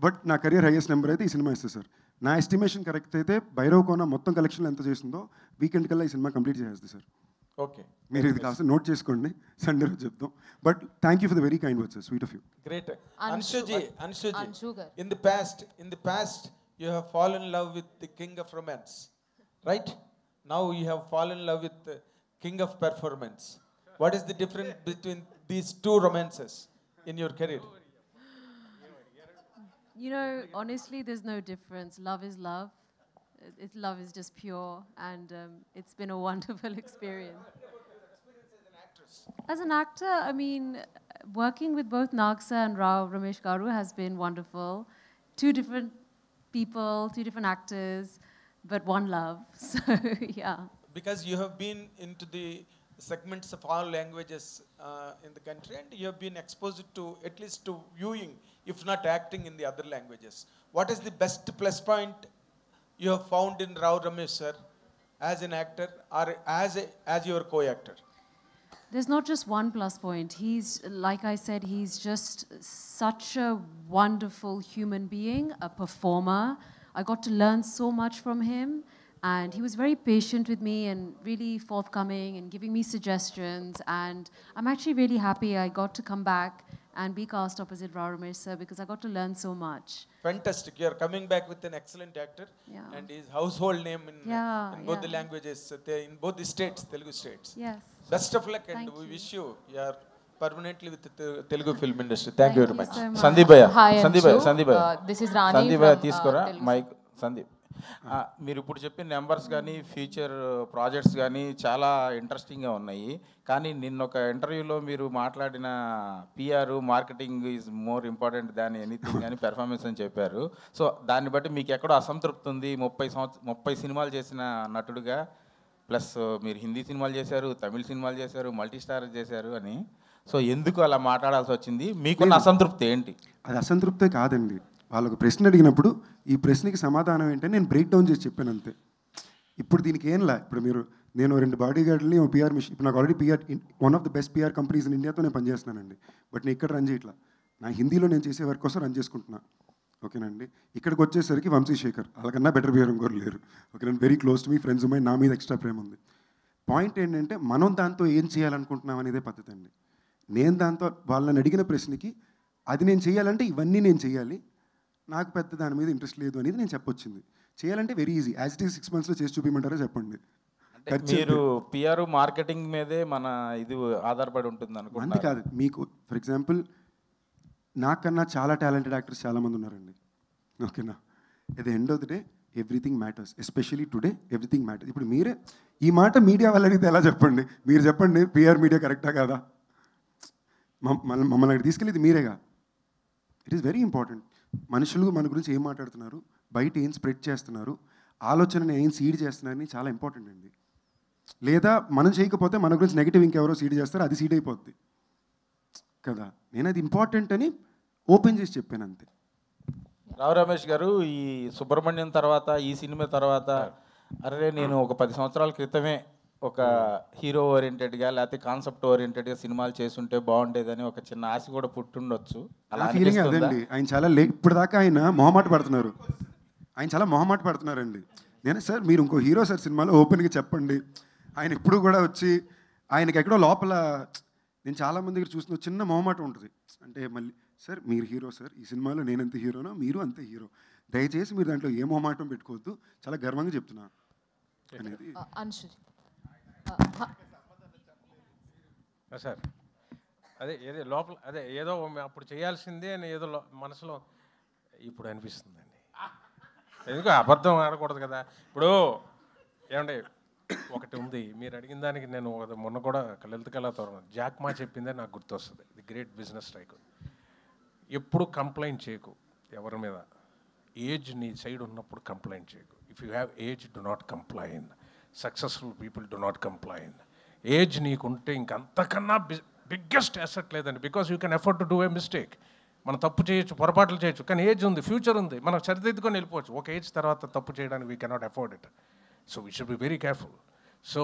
బట్ నా కెరియర్ హైయెస్ట్ నెంబర్ అయితే ఈ సినిమా ఇస్తుంది సార్. నా ఎస్టిమేషన్ కరెక్ట్ అయితే భైరవ్ కోన మొత్తం కలెక్షన్లు ఎంత చేస్తుందో వీకెండ్ కల్లా ఈ సినిమా కంప్లీట్ చేసేస్తుంది సార్. ఓకే, మీరు ఇది కాస్త నోట్ చేసుకోండి, సండే రోజు చెప్తాం. But thank you for the very kind words sir, sweet of you. Great. Anshuji, in the past you have fallen in love with the king of romance, right? Now you have fallen in love with the king of performance. What is the difference between these two romances in your career? You know, honestly, there's no difference. Love is love. Love is just pure, and it's been a wonderful experience. As an actor, I mean, working with both Nagsa and Rao Ramesh Garu has been wonderful. 2 different people, 2 different actors, but one love. So, yeah. Because you have been into the segments of all languages in the country, and you have been exposed to at least to viewing, if not acting, in the other languages. What is the best plus point you have found in Rao Ramesh sir as an actor or as your co-actor? There's not just one plus point. He's, like I said, he's just such a wonderful human being, a performer. I got to learn so much from him, and he was very patient with me and really forthcoming and giving me suggestions. And I'm actually really happy I got to come back and be cast opposite Rao Ramesh sir because I got to learn so much. Fantastic. You are coming back with an excellent actor, and his household name in both the languages, in both the states, Telugu states. Yes. Best of luck, and we wish you are permanently with the Telugu film industry. Thank you very much. So much. Sandeep భయ్య, Hi, Sandeep భయ్య, Anshu. Sandeep భయ్య, This is Rani Sandeep భయ్య from, తీసుకోరా Telugu. Mic. Sandeep, మీరు ఇప్పుడు చెప్పిన numbers కానీ future projects కానీ చాలా ఇంట్రెస్టింగ్గా ఉన్నాయి. కానీ నిన్న ఒక ఇంటర్వ్యూలో మీరు మాట్లాడిన PR marketing is more important than anything అని పెర్ఫార్మెన్స్ అని చెప్పారు. సో దాన్ని బట్టి మీకు ఎక్కడో అసంతృప్తి ఉంది. 30 సినిమాలు చేసిన నటుడుగా, ప్లస్ మీరు హిందీ సినిమాలు చేశారు, తమిళ సినిమాలు చేశారు, మల్టీ స్టార్ చేశారు అని. సో ఎందుకు అలా మాట్లాడాల్సి వచ్చింది? మీకున్న అసంతృప్తి ఏంటి? అది అసంతృప్తే కాదండి. వాళ్ళకు ప్రశ్న అడిగినప్పుడు ఈ ప్రశ్నకి సమాధానం ఏంటంటే నేను బ్రేక్ డౌన్ చేసి చెప్పాను అంతే. ఇప్పుడు దీనికి ఏంలా, ఇప్పుడు నేను 2 బాడీ గార్డ్ని పిఆర్ మిషన్, ఇప్పుడు నాకు already PR, one of the best PR companies in ఇండియాతో నేను పనిచేస్తున్నానండి. బట్ నేను ఇక్కడ రన్ చేయట్లా, నా హిందీలో నేను చేసే వర్క్ కోసం రన్ చేసుకుంటున్నా. ఓకేనండి. ఇక్కడికి వచ్చేసరికి వంశీశేఖర్ వాళ్ళకన్నా బెటర్ బిహేవ్ ఇంకోరు లేరు. ఓకేనండి. Very close to me, friends ఉన్నాయి, నా మీద ఎక్స్ట్రా ప్రేమ ఉంది. పాయింట్ ఏంటంటే మనం దాంతో ఏం చేయాలనుకుంటున్నాం అనేదే పద్ధతి అండి. నేను దాంతో వాళ్ళని అడిగిన ప్రశ్నకి అది నేను చేయాలంటే ఇవన్నీ నేను చేయాలి, నాకు పెద్ద దాని మీద ఇంట్రెస్ట్ లేదు అనేది నేను చెప్పొచ్చింది. చేయాలంటే very easy, as it is 6 monthsలో చేసి చూపించమంటారో చెప్పండి. మీరు పిఆర్ మార్కెటింగ్ మీదే మన ఇది ఆధారపడి ఉంటుంది అంతే అనుకుంటున్నారు. కాదు, మీకు ఫర్ ఎగ్జాంపుల్ నాకన్నా చాలా టాలెంటెడ్ యాక్టర్స్ చాలామంది ఉన్నారండి. ఓకేనా, at the end of the day everything matters, especially today everything matters. ఇప్పుడు మీరే ఈ మాట మీడియా వాళ్ళు అడిగితే ఎలా చెప్పండి? మీరు చెప్పండి, పిఆర్ మీడియా కరెక్టా కాదా? మమ్మల్ని అక్కడ తీసుకెళ్ళేది మీరేగా. It is very important. మనుషులు మన గురించి ఏం మాట్లాడుతున్నారు, బయట ఏం స్ప్రెడ్ చేస్తున్నారు, ఆలోచనని ఏం సీడ్ చేస్తున్నారని చాలా ఇంపార్టెంట్ అండి. లేదా మనం చేయకపోతే మన గురించి నెగిటివ్ ఇంకెవరో సీడ్ చేస్తారు, అది సీడ్ అయిపోద్ది కదా. నేను అది ఇంపార్టెంట్ అని ఓపెన్ చేసి చెప్పాను అంతే. రావు రమేష్ గారు, ఈ సుబ్రహ్మణ్యం తర్వాత, ఈ సినిమా తర్వాత, అరే నేను ఒక 10 సంవత్సరాల క్రితమే ఒక హీరో ఓరియంటెడ్గా లేకపోతే కాన్సెప్ట్ ఓరియంటెడ్గా సినిమాలు చేస్తుంటే బాగుండేదని ఒక చిన్న ఆశ కూడా పుట్టుండొచ్చు. అలా ఫీలింగ్ అదండి. ఆయన చాలా ఇప్పుడు దాకా ఆయన మొహమాట పడుతున్నారు, ఆయన చాలా మొహమాట పడుతున్నారండి. నేను సార్ మీరు ఇంకో హీరో సార్ సినిమాలో ఓపెన్గా చెప్పండి. ఆయన ఇప్పుడు కూడా వచ్చి ఆయనకి ఎక్కడో లోపల నేను చాలామంది దగ్గర చూసిన చిన్న మొహమాట ఉంటుంది. అంటే మళ్ళీ సార్ మీరు హీరో సార్, ఈ సినిమాలో నేను ఎంత హీరోనో మీరు అంతే హీరో, దయచేసి మీరు దాంట్లో ఏ మొహమాటం పెట్టుకోవద్దు, చాలా గర్వంగా చెప్తున్నా అనేది. సార్ అదే ఏదో లోపల అదే ఏదో అప్పుడు చేయాల్సిందే అని ఏదో మనసులో ఇప్పుడు అనిపిస్తుందండి. ఎందుకు అబద్ధం ఆడకూడదు కదా. ఇప్పుడు ఏమంటే ఒకటి ఉంది, మీరు అడిగిన దానికి నేను మొన్న కూడా లలిత కళాతోరణం జాక్మా చెప్పిందే నాకు గుర్తొస్తుంది. The great business strike. ఎప్పుడు కంప్లైంట్ చేయకు ఎవరి మీద. ఏజ్ నీ సైడ్ ఉన్నప్పుడు కంప్లైంట్ చేయకు. If you have age do not complain. Successful people do not complain. Age నీకుంటే ఇంకంతకన్నా బిగ్గెస్ట్ అసెట్ లేదండి. Because you can afford to do a mistake. మనం తప్పు చేయొచ్చు, పొరపాట్లు చేయొచ్చు, కానీ ఏజ్ ఉంది, ఫ్యూచర్ ఉంది, మనం సరిదిద్దుకొని వెళ్ళిపోవచ్చు. ఒక ఏజ్ తర్వాత తప్పు చేయడానికి we cannot afford it. So we should be very careful. So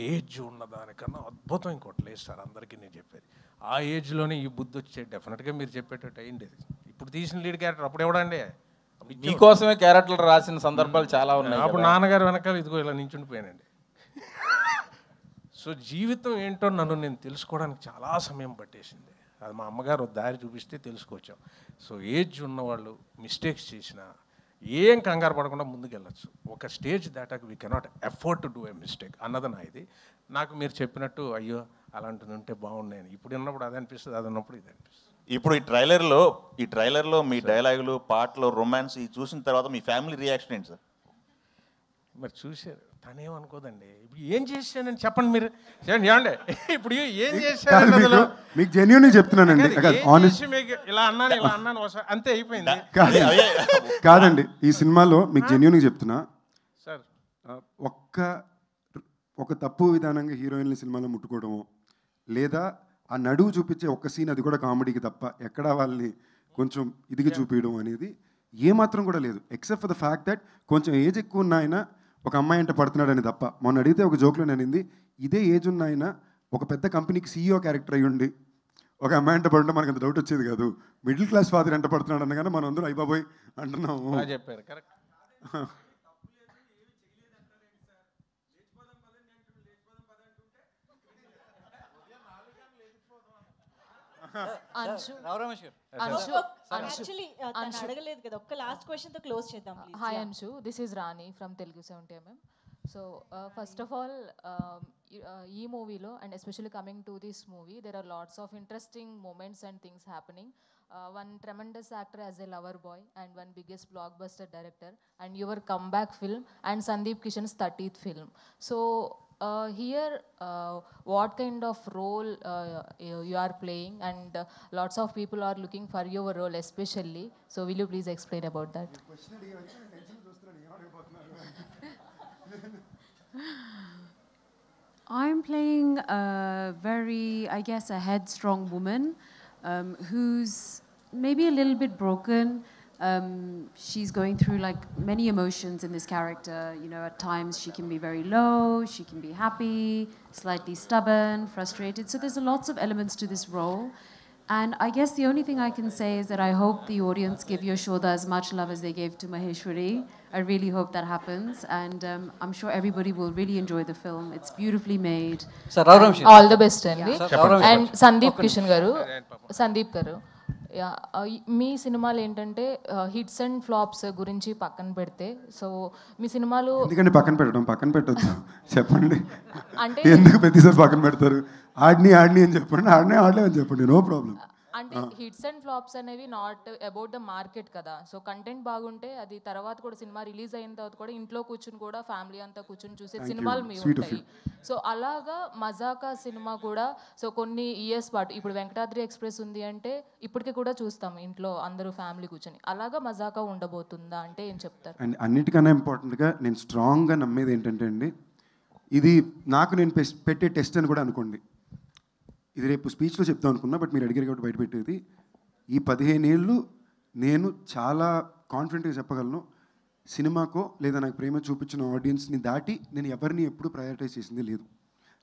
age ఉన్నదానికన్నా అద్భుతం ఇంకోటి లేదు సార్, అందరికీ నేను చెప్పేది. ఆ ఏజ్లోనే ఈ బుద్ధి వచ్చే డెఫినెట్గా మీరు చెప్పేటట్టు అయ్యింది. ఇప్పుడు తీసిన లీడ్ క్యారెక్టర్ అప్పుడు ఎవడండి? మీకోసమే క్యారెక్టర్లు రాసిన సందర్భాలు చాలా ఉన్నాయి. అప్పుడు నాన్నగారు వెనకాల ఇదిగో ఇలా నించుండిపోయానండి. సో జీవితం ఏంటో నన్ను నేను తెలుసుకోవడానికి చాలా సమయం పట్టేసింది. అది మా అమ్మగారు దారి చూపిస్తే తెలుసుకొచ్చాం. సో ఏజ్ ఉన్నవాళ్ళు మిస్టేక్స్ చేసినా ఏం కంగారు పడకుండా ముందుకెళ్ళచ్చు. ఒక స్టేజ్ దాటాక we cannot afford to do a mistake అన్నది నా ఇది. నాకు మీరు చెప్పినట్టు అయ్యో అలాంటిది ఉంటే బాగున్నాయని ఇప్పుడు ఉన్నప్పుడు అది అనిపిస్తుంది, అది ఉన్నప్పుడు ఇది అనిపిస్తుంది. ఇప్పుడు ఈ ట్రైలర్లో మీ డైలాగులు, పాటలు, రొమాన్స్ ఇవి చూసిన తర్వాత మీ ఫ్యామిలీ రియాక్షన్ ఏంటి సార్? మరి చూశారు, తనేమనుకోదండి. ఇప్పుడు ఏం చేశానని చెప్పండి మీరు. ఏమండి ఇప్పుడు ఏం చేశాను మీకు జెన్యూన్ చెప్తున్నానండి. ఇలా అన్నాను అంతే అయిపోయింది. కాదండి, ఈ సినిమాలో మీకు జెన్యూన్గా చెప్తున్నా సార్, ఒక తప్పు విధానంగా హీరోయిన్ల సినిమాలో ముట్టుకోవడము, లేదా ఆ నడువు చూపించే ఒక్క సీన్, అది కూడా కామెడీకి తప్ప ఎక్కడా వాళ్ళని కొంచెం ఇదిగా చూపించడం అనేది ఏమాత్రం కూడా లేదు. Except for the fact that కొంచెం ఏజ్ ఎక్కువ ఉన్న ఆయన ఒక అమ్మాయి అంటే పడుతున్నాడని తప్ప. మొన్న అడిగితే ఒక జోక్లో నేనింది, ఇదే ఏజ్ ఉన్న ఆయన ఒక పెద్ద కంపెనీకి సీఈఓ క్యారెక్టర్ అయ్యి ఉండి ఒక అమ్మాయి అంటే పడుతుంటే మనకు అంత డౌట్ వచ్చేది కాదు. మిడిల్ క్లాస్ ఫాదర్ ఎంత పడుతున్నాడు అనగానే మనం అందరూ అయిపోయి అంటున్నాము. చెప్పారు కరెక్ట్. అడగలేదు కదా, ఒక్క లాస్ట్ క్వశ్చన్ తో క్లోజ్ చేద్దాం. Hi Anshu, this is Rani from Telugu 70mm. So first of all ఈ మూవీలో and especially coming to this movie there are lots of interesting moments and things happening. One tremendous actor as a lover boy and one biggest blockbuster director and your comeback film and Sandeep Kishan's 30th film. So here what kind of role you are playing and lots of people are looking for your role especially. So will you please explain about that? I'm playing a very, I guess, a headstrong woman who's maybe a little bit broken. She's going through like many emotions in this character. You know, at times she can be very low, she can be happy, slightly stubborn, frustrated. So there's lots of elements to this role. And I guess the only thing I can say is that I hope the audience give Yashoda as much love as they gave to Maheshwari. I really hope that happens. And I'm sure everybody will really enjoy the film. It's beautifully made. All the best, Andy. And Sandeep Kishan garu, మీ సినిమాలు ఏంటంటే hits and flops గురించి పక్కన పెడితే, so మీ సినిమాలు ఎందుకంటే పక్కన పెట్టొద్దు చెప్పండి. అంటే ఎందుకు ప్రతిసారి పక్కన పెడతారు? ఆడిని అని చెప్పండి, ఆడలేమని చెప్పండి, నో ప్రాబ్లం. అంటే హిట్స్ అండ్ ఫ్లాప్స్ అనేవి నాట్ అబౌట్ ద మార్కెట్ కదా. సో కంటెంట్ బాగుంటే అది తర్వాత కూడా సినిమా రిలీజ్ అయిన తర్వాత కూడా ఇంట్లో కూర్చుని కూడా ఫ్యామిలీ అంతా కూర్చుని చూసే సినిమాలు మీ ఉంటాయి. సో అలాగా మజాకా సినిమా కూడా సో కొన్ని ఇయర్స్ పాటు, ఇప్పుడు వెంకటాద్రి ఎక్స్ప్రెస్ ఉంది అంటే ఇప్పటికీ కూడా చూస్తాం ఇంట్లో అందరూ ఫ్యామిలీ కూర్చొని. అలాగా మజాకా ఉండబోతుందా అంటే ఏం చెప్తారు? అండ్ అన్నిటికన్నా ఇంపార్టెంట్గా నేను స్ట్రాంగ్గా నమ్మేది ఏంటంటే అండి, ఇది నాకు నేను పెట్టే టెస్ట్ అని కూడా అనుకోండి. ఇది రేపు స్పీచ్లో చెప్తాం అనుకున్నా, బట్ మీరు అడిగారు కాబట్టి బయటపెట్టేది. ఈ 15 ఏళ్ళు నేను చాలా కాన్ఫిడెంట్గా చెప్పగలను, సినిమాకో లేదా నాకు ప్రేమ చూపించిన ఆడియన్స్ని దాటి నేను ఎవరిని ఎప్పుడు ప్రయారిటైజ్ చేసింది లేదు.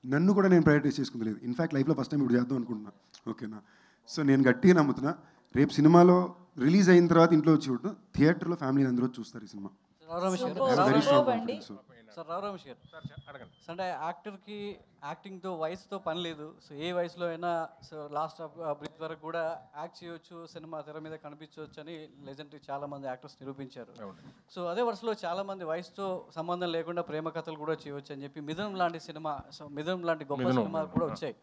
నన్ను కూడా నేను ప్రయారిటైజ్ చేసుకుంది లేదు. ఇన్ఫ్యాక్ట్ లైఫ్లో ఫస్ట్ టైం ఇప్పుడు చేద్దాం అనుకుంటున్నా. ఓకేనా? సో నేను గట్టిగా నమ్ముతున్నా, రేపు సినిమాలో రిలీజ్ అయిన తర్వాత ఇంట్లో వచ్చి చూడటం, థియేటర్లో ఫ్యామిలీ అందరూ చూస్తారు ఈ సినిమా. సార్ రావు రమేష్ గారు అంటే యాక్టర్కి యాక్టింగ్తో వయసుతో పని లేదు. సో ఏ వయసులో అయినా సో లాస్ట్ ఆఫ్ బ్రీత్ వరకు కూడా యాక్ట్ చేయొచ్చు, సినిమా తెర మీద కనిపించవచ్చు అని లెజెండరీ చాలామంది యాక్టర్స్ నిరూపించారు. సో అదే వరుసలో చాలామంది వయసుతో సంబంధం లేకుండా ప్రేమ కథలు కూడా చేయవచ్చు అని చెప్పి మిథునం లాంటి సినిమా, సో మిథునం లాంటి గొప్ప సినిమాలు కూడా వచ్చాయి.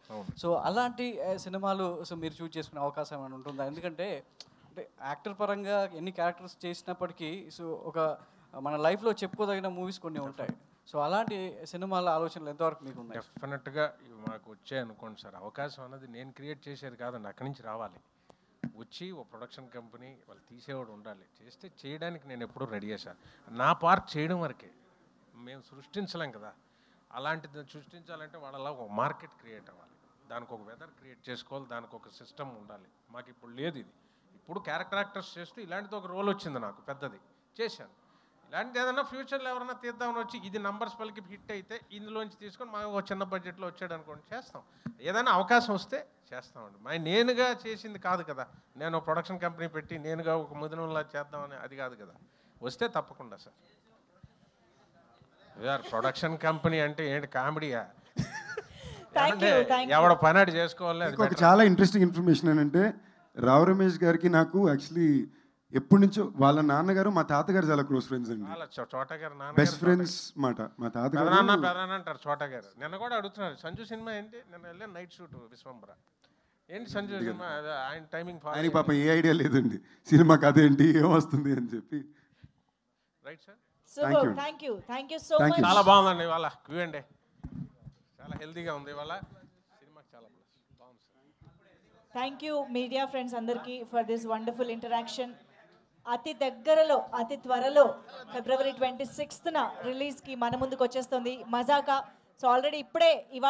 సో అలాంటి సినిమాలు సో మీరు చూస్ చేసుకునే అవకాశం ఏమైనా ఉంటుందా? ఎందుకంటే అంటే యాక్టర్ పరంగా ఎన్ని క్యారెక్టర్స్ చేసినప్పటికీ సో ఒక మన లైఫ్లో చెప్పుకోదగిన మూవీస్ కొన్ని ఉంటాయి. సో అలాంటి సినిమాల ఆలోచనలు ఎంతవరకు మీకు ఉన్నాయి? డెఫినెట్గా మాకు వచ్చాయి అనుకోండి సార్. అవకాశం అన్నది నేను క్రియేట్ చేసేది కాదండి, అక్కడి నుంచి రావాలి. వచ్చి ఓ ప్రొడక్షన్ కంపెనీ వాళ్ళు తీసేవాడు ఉండాలి, చేస్తే చేయడానికి నేను ఎప్పుడూ రెడీ చేశాను. నా పార్ట్ చేయడం వరకే, మేము సృష్టించలేం కదా. అలాంటిది సృష్టించాలంటే వాళ్ళలా ఒక మార్కెట్ క్రియేట్ అవ్వాలి, దానికి ఒక వెదర్ క్రియేట్ చేసుకోవాలి, దానికి ఒక సిస్టమ్ ఉండాలి. మాకు ఇప్పుడు లేదు ఇది. ఇప్పుడు క్యారెక్టర్ యాక్టర్స్ చేస్తూ ఇలాంటిది ఒక రోల్ వచ్చింది నాకు పెద్దది, చేశాను. ఇలాంటిది ఏదన్నా ఫ్యూచర్లో ఎవరైనా తీద్దామని వచ్చి ఇది నంబర్స్ పలికి హిట్ అయితే ఇందులోంచి తీసుకొని మాకు ఒక చిన్న బడ్జెట్లో వచ్చాడు అనుకోండి, చేస్తాం. ఏదైనా అవకాశం వస్తే చేస్తామండి. నేనుగా చేసింది కాదు కదా, నేను ప్రొడక్షన్ కంపెనీ పెట్టి నేనుగా ఒక ముదినంలా చేద్దామని అది కాదు కదా. వస్తే తప్పకుండా సార్. యార్ ప్రొడక్షన్ కంపెనీ అంటే ఏంటి కామెడీయా? ఎవడ పని చేసుకోవాలి. ఒక చాలా ఇంట్రెస్టింగ్ ఇన్ఫర్మేషన్ ఏంటంటే, రావు రమేష్ గారికి నాకు యాక్చువల్లీ ఎప్పటి నుంచో వాళ్ళ నాన్నగారు మా తాతగారు చాలా క్లోజ్ ఫ్రెండ్స్ అండి, బెస్ట్ ఫ్రెండ్స్ మాట. మా తాతగారు అంటారు చోట గారు. నిన్న కూడా అడుగుతున్నారు సంజు సినిమా ఏంటి, నిన్న వెళ్ళాను నైట్ షూట్ విశ్వంబర ఏంటి సంజు సినిమా, ఆయన టైమింగ్ ఆయనకి పాపం ఏ ఐడియా లేదండి సినిమా కథ ఏంటి ఏమొస్తుంది అని చెప్పి. రైట్ సార్, చాలా బాగుందండి ఇవాళ క్యూఎండే, చాలా హెల్తీగా ఉంది ఇవాళ సినిమా, చాలా బాగుంది sir. Thank you media friends అందరికీ ఫర్ దిస్ వండర్ఫుల్ ఇంటరాక్షన్. అతి దగ్గరలో అతి త్వరలో February 26న రిలీజ్కి మన ముందుకు వచ్చేస్తుంది మజాకా. సో ఆల్రెడీ ఇప్పుడే ఇవాళ